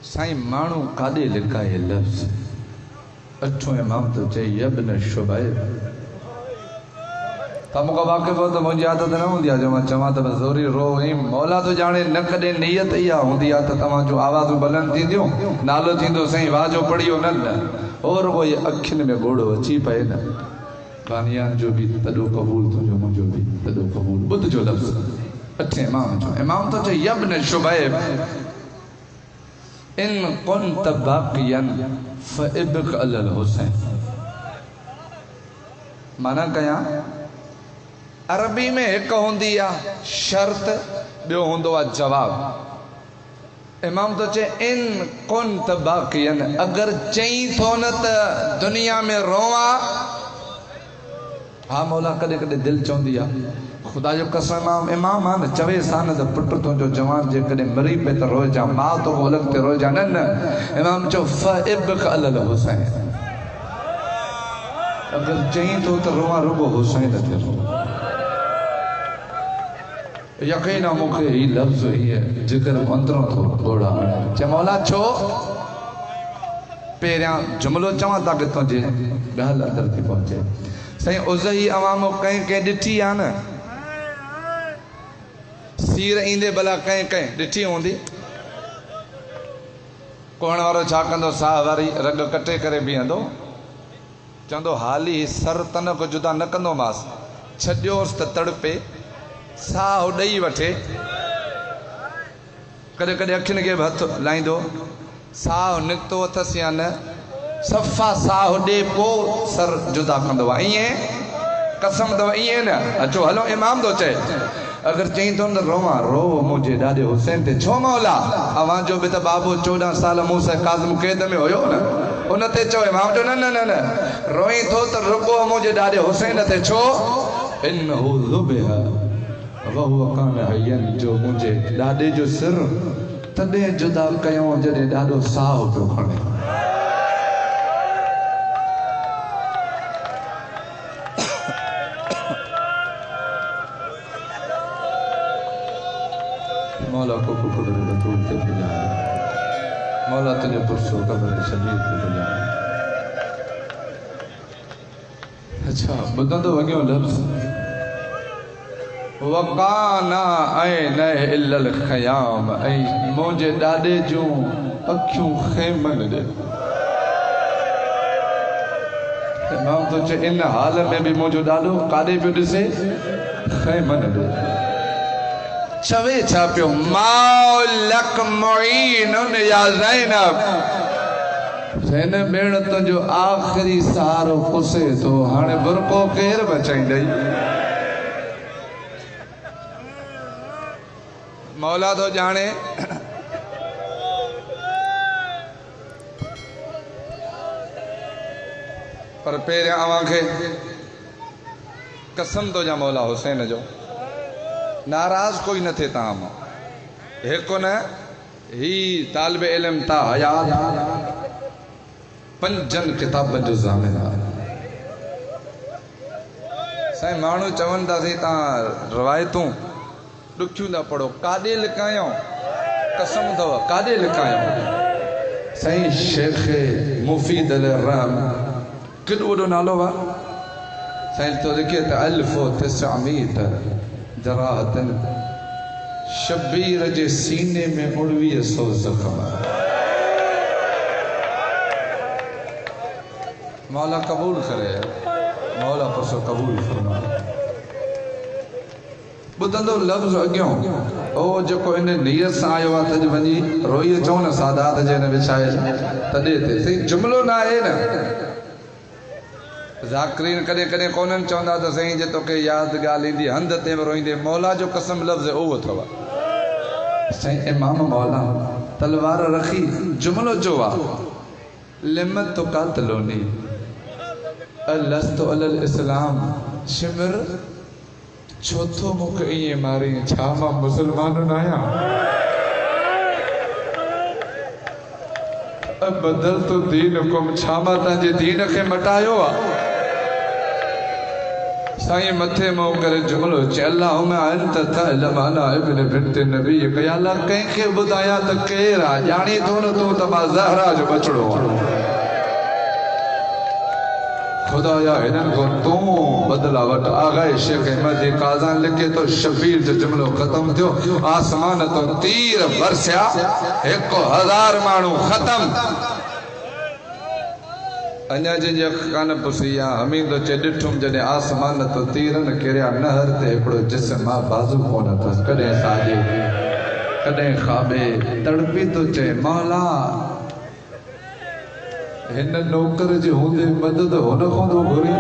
साईं माण्हू काॾे लिकाए लफ़्ज़। अठों इमाम तो चए, यब्न शुबैब, तव्हां मूंखां वाक़िफ़ हो त मुंहिंजी आदत न हूंदी आहे जो मां चवां त बसि ज़ोरी रो। ऐं मौला तो ॼाणे न कॾहिं नियत इहा हूंदी आहे त तव्हांजो आवाज़ूं बुलंद थींदियूं, नालो थींदो साईं वाजो पढ़ियो न, और वो ये अखियुनि में घोड़ो अची पए न। कानियान जो भी तॾो क़बूल, तुंहिंजो मुंहिंजो भी तॾो क़बूल। ॿुध जो लफ़्ज़ अठे इमाम जो। इमाम तो चए, यब्न शुबैब इन कुंत बाक़ियन फ़इब्क अलल हुसैन। माना कया अरबी में एक होंदी आहे शर्त, ॿियो हूंदो आहे जवाब। इमाम तो चए, इन कुंत बाक़ियन, अगर चई थो न त दुनिया में रोवा, हा मौला कॾहिं कॾहिं दिलि चवंदी आहे, खुदा जो कसम इमाम आहे न, चवे सा न त पुट तुंहिंजो जवान जेकॾहिं मरी पए त रोइजा, माउ तो अलॻि ते रोइजा। न इमाम चओ, फ़इब्क अलल हुसैन, अगर चई थो त रोवा रुगो हुसैन ते रो। यकीन आहे मूंखे ही लफ़्ज़ हीअ जिक्र अंदरों थो घोड़ा हणे। चए मौला छो? पहिरियां जुमिलो चवां ताकी तुंहिंजे ॻाल्हि अंदरि थी पहुचे। साईं उज़ही अवाम कंहिं कंहिं ॾिठी आहे न, सीर ईंदे भला कंहिं कंहिं ॾिठी हूंदी। कोण वारो छा कंदो, साह वारी रग कटे करे बीहंदो, चवंदो हाली सर तन को जुदा न कंदोमांसि, छॾियोसि त तड़पे, साहु ॾेई वठे कॾहिं कॾहिं अखियुनि खे बि हथु लाहींदो साहु निकितो अथसि या न सफ़ा साहु ॾे पोइ सर जुदा कंदो आहे ईअं कसम अथव ईअं न अचो हलो इमाम थो चए अगर चई तो न रोवा रो मुझे ॾाॾे हुसैन ते छो मौला अवां जो बि त बाबू 14 साल मूसा काज़िम कैद में हुयो न उन ते चओ इमाम जो न न न न रोई थो त रुगो मुझे ॾाॾे हुसैन ते छो इन्नहु ज़ुबिहा वहुव कान हयन जो मुझे ॾाॾे जो सिर तॾहिं जुदा कयूं जॾहिं ॾाढो साहु पियो खणे मौला को कुकुर रसूल ते बुलाए मौला तुझे पुरसो कब्र शबीर ते बुलाए अच्छा ॿुधंदो वॻियो लफ़्ज़ वकाना ऐं न इल्लल ख़याम ऐं मुंहिंजे ॾाॾे जूं अखियूं ख़ैमन ॾे मां तो चए इन हाल में बि मुंहिंजो ॾाॾो काॾे पियो ॾिसे ख़ैमन ॾे चवे छा पियो मौलक मुईनुन या ज़ैनब ज़ैनब भेण तुंहिंजो आख़िरी सहारो पुसे थो हाणे बुरको केरु बचाईंदई मौला तो जाने पर पहिरियां अवां खे कसम तो जा मौला हुसैन जो नाराज कोई न थे तव्हां मां हिकु न ही तालिब इल्म ता हयात 5 किताबनि जो ज़ामिन आहे साईं माण्हू चवनि था सी तव्हां रवायतूं ॾुखियूं था पढ़ो काॾे लिकायूं कसम अथव काॾे लिकायूं साईं शेख मुफ़ीद अल रहम केॾो वॾो नालो आहे साईं तो लिखे त अल्फ तिसअमीत जराहतन शबीर जे सीने में 1900 ज़ख़्म मौला कबूल करे मौला परसो कबूल फरमाए ॿुधंदो लफ़्ज़ अॻियों ओ जेको इन नियत सां आयो आहे त वञी रोई अचूं न सादात जे न विछाए तॾहिं ते सही जुमिलो न आहे न ज़ाकिरीन कॾहिं कॾहिं कोन्हनि चवंदा त साईं जे तोखे यादि ॻाल्हि ईंदी हंध ते रोईंदे मौला जो कसम लफ़्ज़ उहो अथव साईं इमाम मौला तलवार रखी जुमिलो जो आहे लिमत तो कातलोनी अलस्तु अलल इस्लाम शिमर छोथो मूंखे ईअं मारी छा मां मुसलमान न आहियां बदल तो दीन हुकुम छा मां तव्हांजे दीन खे मटायो आहे साईं मथे मुंहुं करे जुमिलो चए अल्लाहुम्मा अंत तअलम अना इब्न बिन्त नबी या अल्लाह कंहिंखे ॿुधायां त केरु आहे ॼाणी थो न तूं त मां ज़हरा जो बछड़ो आहियां खुदाया हिननि को तूं बदला वटि आगाए शेख अहमद काज़ान लिखे तो शबीर जो जुमिलो ख़त्म थियो आसमान तो तीर बरसिया 1000 माण्हू ख़त्म अञा जंहिंजी अख कान पुसी आहे हमींदो चए ॾिठुमि जॾहिं आसमान तो तीरनि किरिया नहर ते हिकिड़ो जिस्म आहे बाज़ू कोन अथसि कॾहिं साॼे कॾहिं खाॿे तड़पी तो चए मौला हिन नौकर जे हूंदे मदद हुन खां थो घुरी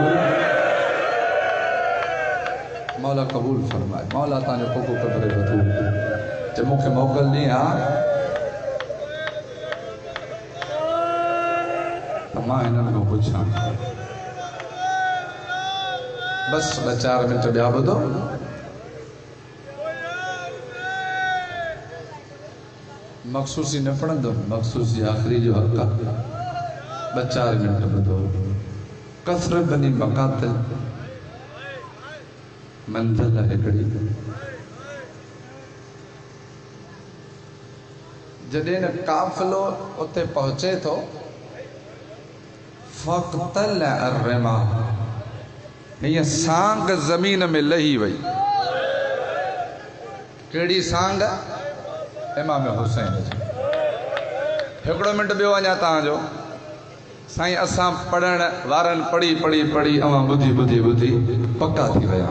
मौला क़बूल फरमाए मौला तव्हांजो कोको कबरे वधू जे मूंखे मोकल ॾींहुं आहे त मां हिननि खां पुछां बसि 2-4 मिंट ॿिया ॿुधो मखसूसी न पढ़ंदुमि मखसूसी आख़िरी जो हक़ आहे 2-4 मिनट ॿुधो कसरत बनी मकातिल मंज़िल हिकिड़ी जॾहिं न काफ़िलो उते पहुचे थो फ़क़्तल अर्रमा हीअं सांग ज़मीन में लही वई कहिड़ी सांग इमाम हुसैन जी हिकिड़ो मिंट ॿियो अञा तव्हांजो साईं असां पढ़ण वारनि पढ़ी अवां ॿुधी पका थी विया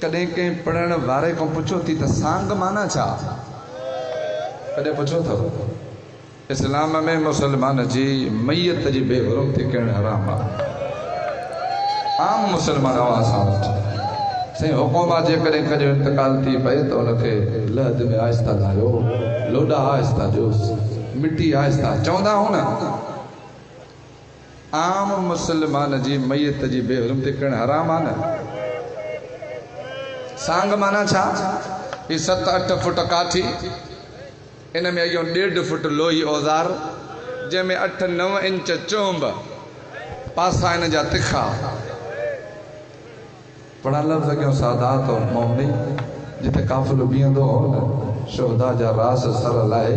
कॾहिं कंहिं पढ़ण वारे खां पुछो थी त सांग माना छा? कॾहिं पुछो अथव? इस्लाम में मुसलमान जी मैयत जी बेहुरमती करणु हराम आहे। आम मुसलमान असां वटि साईं हुकुम आहे जेकॾहिं कॾहिं इंतकाल थी पए त उनखे लहद में आहिस्ता लाहियो, लोॾा आहिस्ता ॾियोसि, मिटी आहिस्ता, चवंदा हो न आम मुसलमान जी मैयत जी बेहुरमती करणु हराम आहे न। सांग माना छा? ही 7-8 फुट काठी, इन में अॻियों 1.5 फुट लोही औज़ार, जंहिंमें 8-9 इंच चोंब, पासा इन जा तिखा। बड़ा लफ़्ज़ अॻियों सादात और मौनी, जिथे काफ़िलो बीहंदो हो न, शोहदा जा रास सर लाहे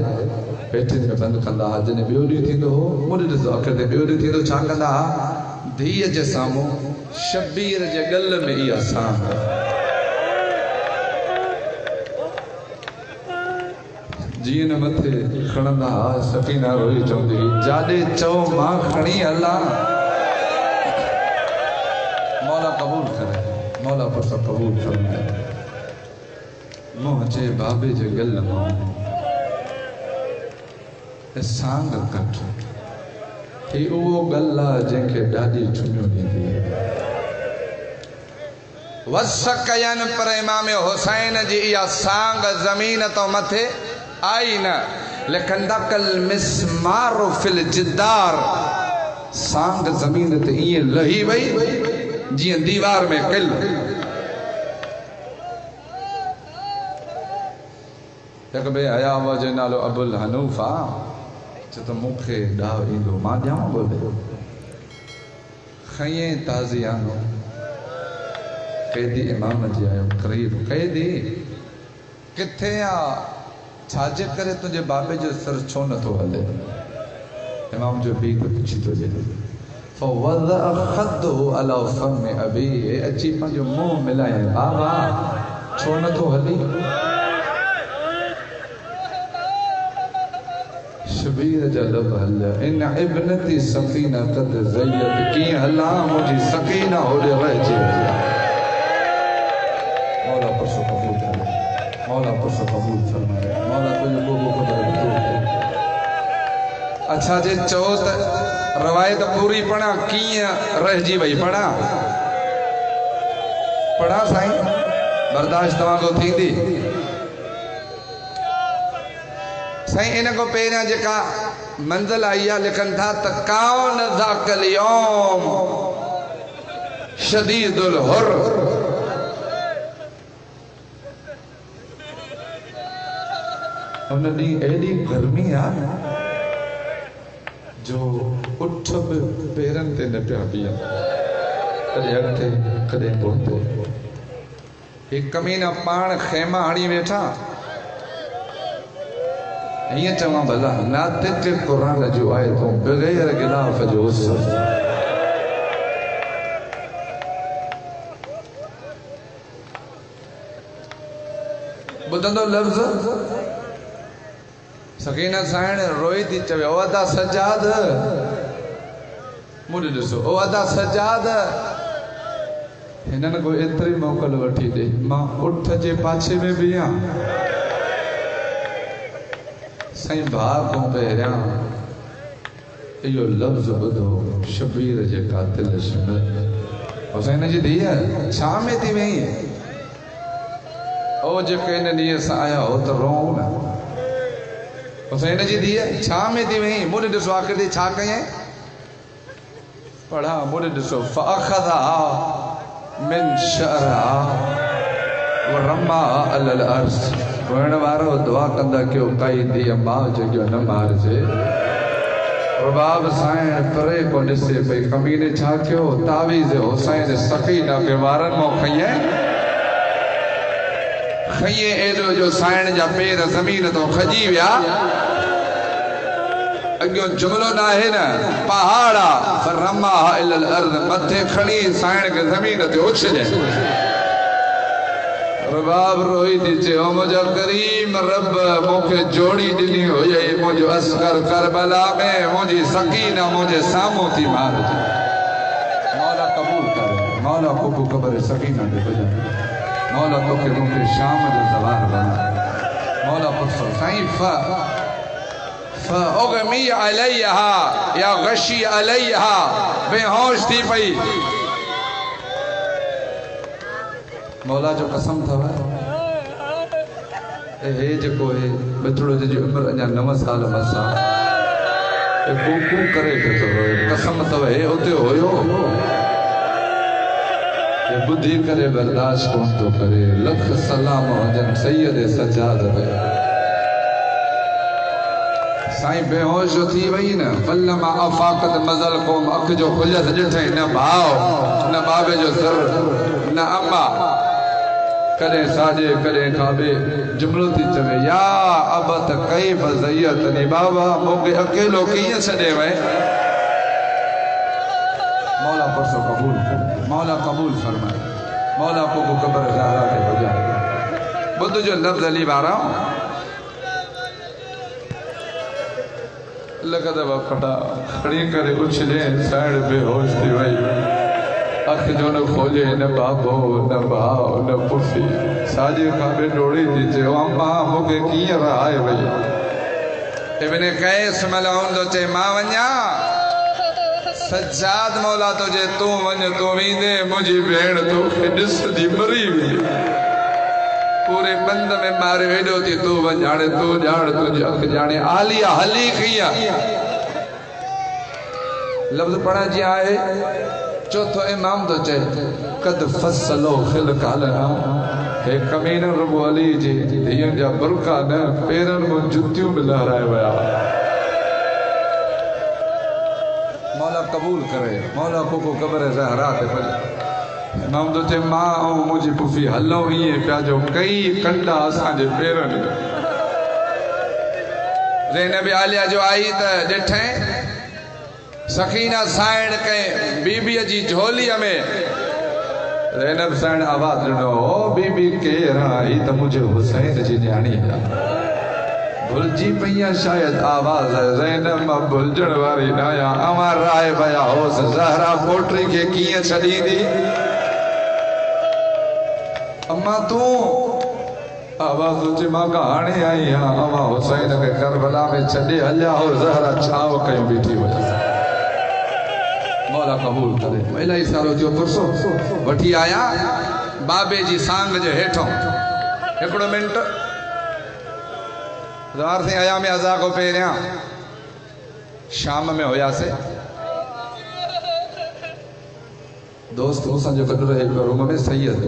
पेठिन में बंदि कंदा हुआ। जॾहिं ॿियो ॾींहुं थींदो हो, मुॾ ॾिसो अखि ते ॿियो ॾींहुं थींदो, छा कंदा हुआ? धीअ जे साम्हूं शबीर जे गल में इहा सांग, जीअं न मथे खणंदा हुआ। सफ़ीना रोई चवंदी हुई, जाॾे चओ मां खणी हलां। मौला क़बूल करे, मौला पर क़बूल फरमाए। मुंह अचे बाबे जे गल मां सांग कट, ही उहो गल आहे जंहिंखे ॾाढी चुनियूं ॾींदी आहे। वस कयनि पर इमाम हुसैन जी इहा सांग ज़मीन तो मथे आई न। लिखंदकल मिस्मार फिल जिदार, सांग ज़मीन ते ईअं लही वई जीअं दीवार में किल। हिकु ॿिए हयाव जो नालो अबुल हनूफ आहे, चए त मूंखे ॾाह ईंदो, मां ॼाण बोले खईं ताज़ियानो कैदी इमाम जी आयो क़रीब। कैदी किथे आहे? छाजे करे तुंहिंजे बाबे जो सर छो नथो हले? इमाम जो बी को पुछी थो जे अची पंहिंजो मुंहुं मिलाए, बाबा छो नथो हली? शबीर जा लब हलिया, इन इब्नती सफ़ीना कद ज़यत, कीअं हलां मुंहिंजी सफ़ीना होॾे रहिजी वई। मौला परसो क़बूल करे, मौला परसो क़बूल फरमाए, मौला तुंहिंजो बोबो ख़बर। अच्छा जे चओ त रवायत पूरी पढ़ा, कीअं रहिजी वई? पढ़ा साईं, बर्दाश्त तव्हांखो थींदी? साईं इन को पहिरियां जेका मंज़िल आई आहे, लिखनि था त कौन ज़ाकल यौम शदीदुल हुर, उन ॾींहुं एॾी गर्मी आहे जो उठ बि पेरनि ते न पिया बीहनि, कॾहिं अॻिते कॾहिं पोइते। ही कमीना पाण ख़ैमा हणी वेठा। हीअं चवां भला, नातिक क़ुरान जो आहे तो बग़ैर गिलाफ जो हुस्न। ॿुधंदो लफ़्ज़ सकीना साइण रोई थी चवे, ओ अदा सजाद, मुझे ॾिसो, ओ अदा सजाद, हिननि को एतिरी मोकल वठी ॾे, मां उठ जे पाछे में बीहां। साईं भाउ खां पहिरियां इहो लफ़्ज़ ॿुधो, शबीर जे कातिल शिमत। हुसैन जी धीअ छा में थी वई? ओ जेके इन ॾींहं सां आया हो त रोऊं न। हुसैन जी धीअ छा में थी वई? मुॾ ॾिसो आख़िर ते छा कयईं? पढ़ा, मुॾ ॾिसो, फ़अख़ज़हा मिन शअरहा वरमा अलल अर्श। रोइण वारो दुआ कंदा कयो, काई धीअ माउ जो न मारिजे। रुबाब साइण परे को ॾिसे पई, कमीने छा कयो? तावीज़ हुसैन सफ़ीना खे वारनि मां खईं एॾो जो साइण जा पेर ज़मीन तो खजी विया। अॻियों जुमिलो न आहे न, पहाड़ा फरमा इलल अर्द, मथे खणी साइण खे ज़मीन ते उछिजे। रुबाब रोई थी चए, ओ मुंहिंजो करीम रब मूंखे जोड़ी ॾिनी हुई, मुंहिंजो अस्कर करबला में मुंहिंजी सकीना मुंहिंजे साम्हूं थी मारिजे। मौला क़बूल करे, मौला को ख़बर सकीना ॾे। मौला तोखे मूंखे शाम जो ज़वार बना मौला पुछो साईं फअग़मी अलैहा या गशी अलैहा बेहोश थी पई मौला जो कसम थव हे जेको हे बचड़ो जी उम्र अञा 9 साल मसा ए कूकू करे पियो कसम थव हे उते होयो ये बुद्धि करे बर्दाश्त कोन तो करे लख सलाम हुजन सैयद सजाद पे साईं बेहोश थी वई न फलमा अफाकत मजल कोम अख जो खुलस ॾिठई न भाव न बाबे जो सर न अम्मा कदे साजे कदे खाबे जुमलो थी चवे या अबत कई बज़यत नी बाबा मोके अकेलो कीअं छॾे वए मौला परसो कबूल मौला कबूल फरमाए मौला को कब्र ज़हरा ते बजाए बुद्ध जो लफ्ज़ अली बारा लगा दबा फटा खड़ी करे उछले साइड बेहोश थी वई अख जो न खोले न बाबो न भाव न पुफी साजे खाबे डोड़ी थी चयो अम्मा मूंखे कीअं रहाए वई इब्न कैस मलऊन तो चे मां वञा सज्जाद मौला तुझे तू वञ तू वींदे मुंहिंजी भेण तोखे ॾिसंदी मरी वेंदी पूरे बंद में मारे हेॾो थी तू वञ हाणे तू ॼाण तुंहिंजी अख ॼाणे आलिया हली कीअं लफ़्ज़ पढ़ण जी आहे चौथो इमाम तो चए कद फसलो खिल कालना हे कमीन रुगो अली जी धीअनि जा बुरका न पेरनि में जुतियूं बि लहराए विया मौला कबूल करे मौला को कब्र ज़हरा ते भले इमाम तो चए मां ऐं मुंहिंजी पुफी हलो ईअं पिया जो कई कंडा असांजे पेरनि ज़ैनब आलिया जो आई त ॾिठई सखीना साइण कई बीबीअ जी झोलीअ में ज़ैनब साइण आवाज़ ॾिनो ओ बीबी केरु आई त मुंहिंजे हुसैन जी न्याणी भुलिजी पई आहे शायदि आवाज़ ज़ैनब मां भुलिजण वारी न आहियां अवां राय विया होसि ज़हरा पोटी खे कीअं छॾींदी अम्मा तूं आवाज़ अचे मां हाणे आई आहियां अवां हुसैन खे करबला में छॾे हलिया हो ज़हरा छांव कयूं बीठी वई मौला कबूल करे इलाही सारो जो पुरसो वठी आया बाबे जी सांग जे हेठों हिकिड़ो मिंट ज़ार से आया में अज़ा को पहिरियां शाम में हुयासीं दोस्त मूंसां जो गॾु रहे पियो रूम में सैयद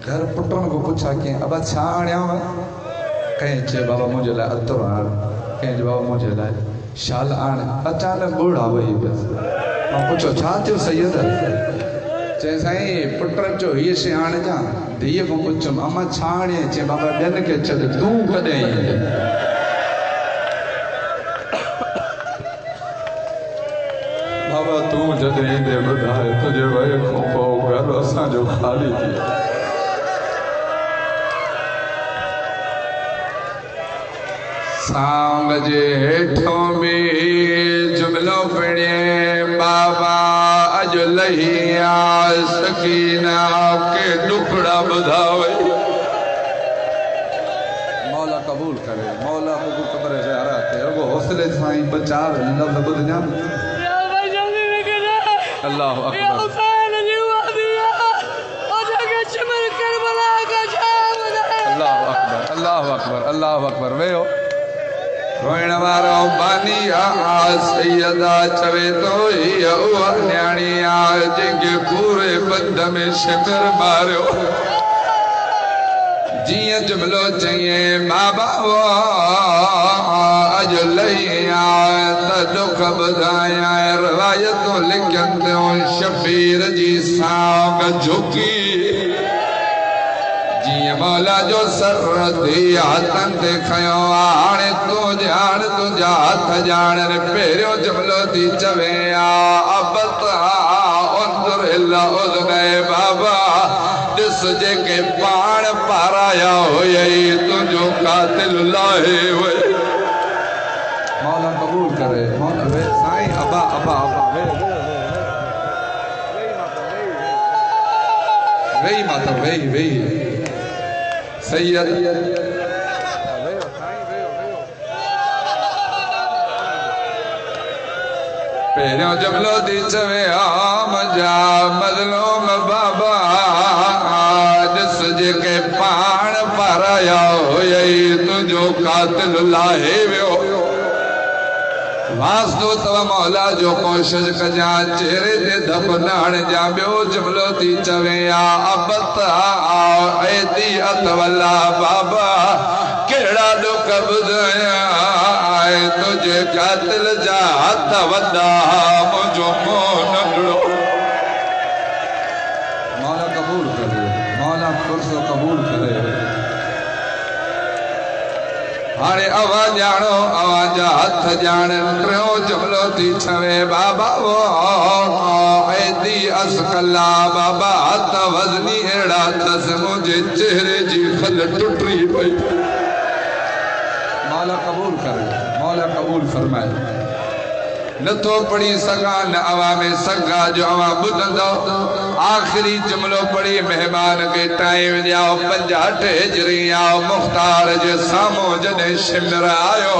घर पुटनि को पुछा कीअं अबा छा आणियांव कंहिं चयो बाबा मुंहिंजे लाइ अतरु आण कंहिं चयो बाबा मुंहिंजे लाइ शाल आण अचानक ॿुड़ा वई पियसि मां पुछो छा थियो सैयद चए साईं पुट चयो हीअ शइ आणिजां धीअ खां पुछियुमि अम्मा छा आणे चए बाबा ॿियनि खे छॾ तूं कॾहिं ईंदे बाबा तूं जॾहिं ईंदे ॿुधाए तुंहिंजे वए खां पोइ घर असांजो ख़ाली थी सांग जे हेठों भी जुमलो पढ़े बाबा अज लहिया सकीना के दुखड़ा बुधावे मौला कबूल करे मौला को कब्र ज़हरा ते रुगो हौसले सां बचाव लफ्ज़ ॿुधना अल्लाह अकबर अल्लाह अकबर अल्लाह अकबर अल्लाह अकबर वेहो रोइण वारो बानी सैयदा चवे तो हीअ उहा न्याणी आहे जंहिंखे पूरे बंद में शिमिर मारियो जियां जुमलो चईं मां बाबा अॼु लही आया त दुख ॿुधायां रिवायतूं लिखनि थियूं शबीर जी सांग झुकी जियां मौला जो सर थी हथनि ते खयो हाणे तूं ॼाण तुंहिंजा हथ ॼाण पहिरियों जुमलो थी चवे अबत उंदुर इला उज़ने बाबा ॾिस जेके पाण पाराया हुयई तुंहिंजो कातिल लाहे वई मौला कबूल करे मौला वे साईं अबा अबा अबा वे वही माता वही सैयद पहिरियों जमलो दी चवे आम जा मज़लूम बाबा जिस जेके पाण पाराया हुयई तुंहिंजो कातिल लाहे वियो वास्तो तव मौला जो कोशिश कजा चेहरे ते धप नाण जा ॿियो जुमलो थी चवे या अबत ऐदी अतवला बाबा कहिड़ा ॾुख ॿुधाया तुझे कातिल जा हथ वॾा मुंहिंजो मोह नंढड़ो मौला कबूल करे मौला फुर्सो कबूल करे हाणे आवाज ॼाणो आवाज हथ ॼाण टियों जुमलो थी छवे बाबा वो ऐदी असकला बाबा हथ वज़नी अहिड़ा अथसि मुंहिंजे चेहरे जी खल टुटी पई मौला कबूल करे मौला कबूल फरमाए नथो पढ़ी सघां न अवां में सघा जो अवां ॿुधंदो आख़िरी जुमलो पढ़ी मेहमान खे टाइम ॾियाओ 58 हिजरी आओ मुख़्तार जे साम्हूं जॾहिं शिमर आयो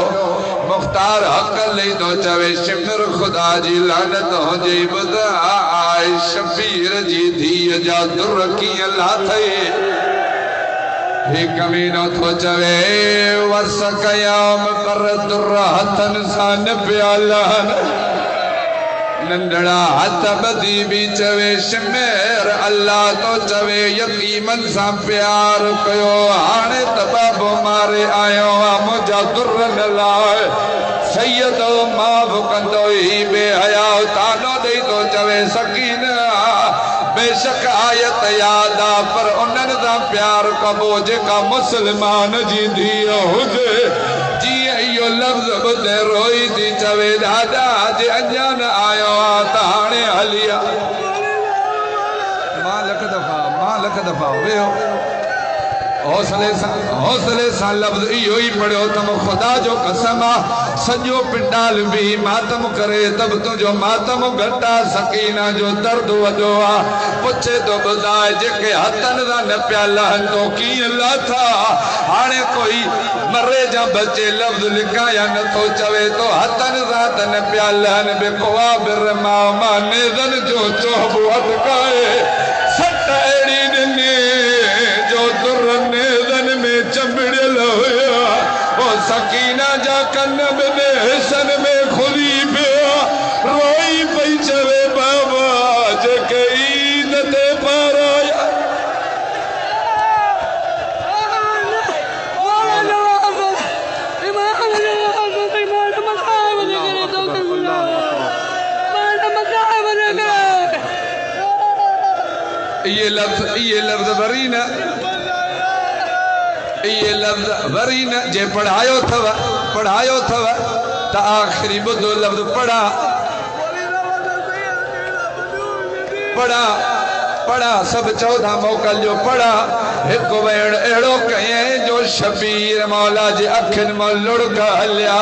मुख़्तार हक़ लही थो चवे शिमर ख़ुदा जी लानत हुजे ॿुध आए शबीर जी धीअ जा दुर कीअं लाथई हे कमीनो थो चवे वस कयाम पर दुर हथनि सां न पिया लहन नंढड़ा हथ ॿधी बि चवे शिमेर अल्लाह तो चवे यतीमन सां प्यार कयो हाणे त बाबो मारे आयो आहे मुंहिंजा दुर न लाए सैयद माफ़ कंदो ही बेहया तानो ॾेई थो चवे सकीन बेशक आयत याद आ पर उन्हनि सां प्यार कबो जेका मुसलमान जी धीअ हुजे जीअं इहो लफ़्ज़ ॿुधे रोई थी चवे दादा जे अञा न आयो आहे त हाणे हली आ मां लख दफ़ा वेहो हौसले सां लफ़्ज़ इहो ई पढ़ियो त ख़ुदा जो कसम आहे सॼो पिंडाल बि मातम करे त बि तुंहिंजो मातम घटि आहे सकीना जो दर्द वॾो आहे पुछे थो ॿुधाए जेके हथनि सां न पिया लहनि तो कीअं लाथा हाणे कोई मरे जा बचे लफ़्ज़ लिखाया नथो चवे तो हथनि सां त न पिया लहनि बेकुआ बिर मां नेज़नि जो चोबो अटकाए सट अहिड़ी ॾिनी जो दुर नेज़नि में चंबिड़ियल हुया ओ सकीना जा कन ॿिनि हिसनि में खुली पिया रोई पई चवे बाबा जेके ईद ते पाराया ये लफ्ज़ वरी न जे पढ़ायो थव त आख़िरी ॿुधो लफ्ज़ पढ़ा सभु चओ था मोकल जो पढ़ा हिकु वेड़ अहिड़ो कयईं जो शबीर मौला जे अखियुनि मां लुड़क हलिया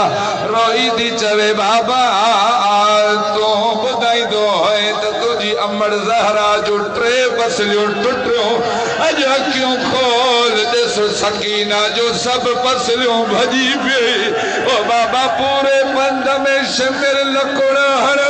रोई थी चवे बाबा तूं ॿुधाईंदो हुएं त तुंहिंजी अमड़ ज़हरा जो 3 पसलियूं टुटियूं अॼु अखियूं खोल ॾिस सकीना जो सभु पसलियूं भॼी पई ओ बाबा पूरे पंध में शिमिर लकुड़ हर